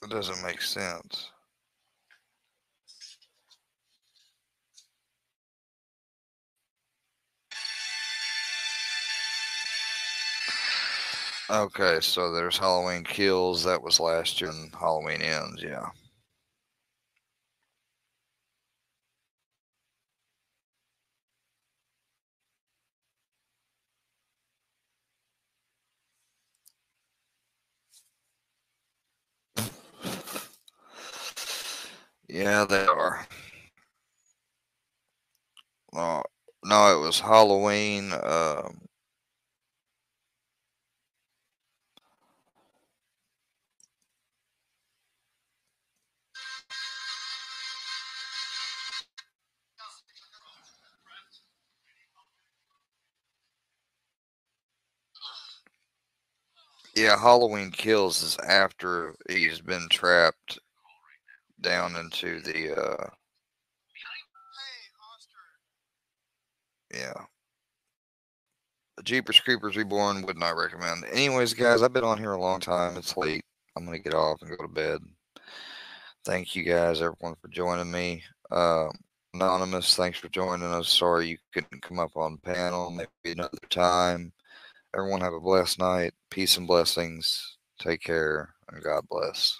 It doesn't make sense. Okay, so there's Halloween Kills. That was last year, and Halloween Ends. Yeah. Yeah, they are. No, no, it was Halloween. Yeah, Halloween Kills is after he's been trapped down into the. Yeah. Jeepers Creepers Reborn would not recommend. Anyways, guys, I've been on here a long time. It's late. I'm gonna get off and go to bed. Thank you guys, everyone, for joining me. Anonymous, thanks for joining us. Sorry you couldn't come up on panel. Maybe another time. Everyone have a blessed night. Peace and blessings. Take care and God bless.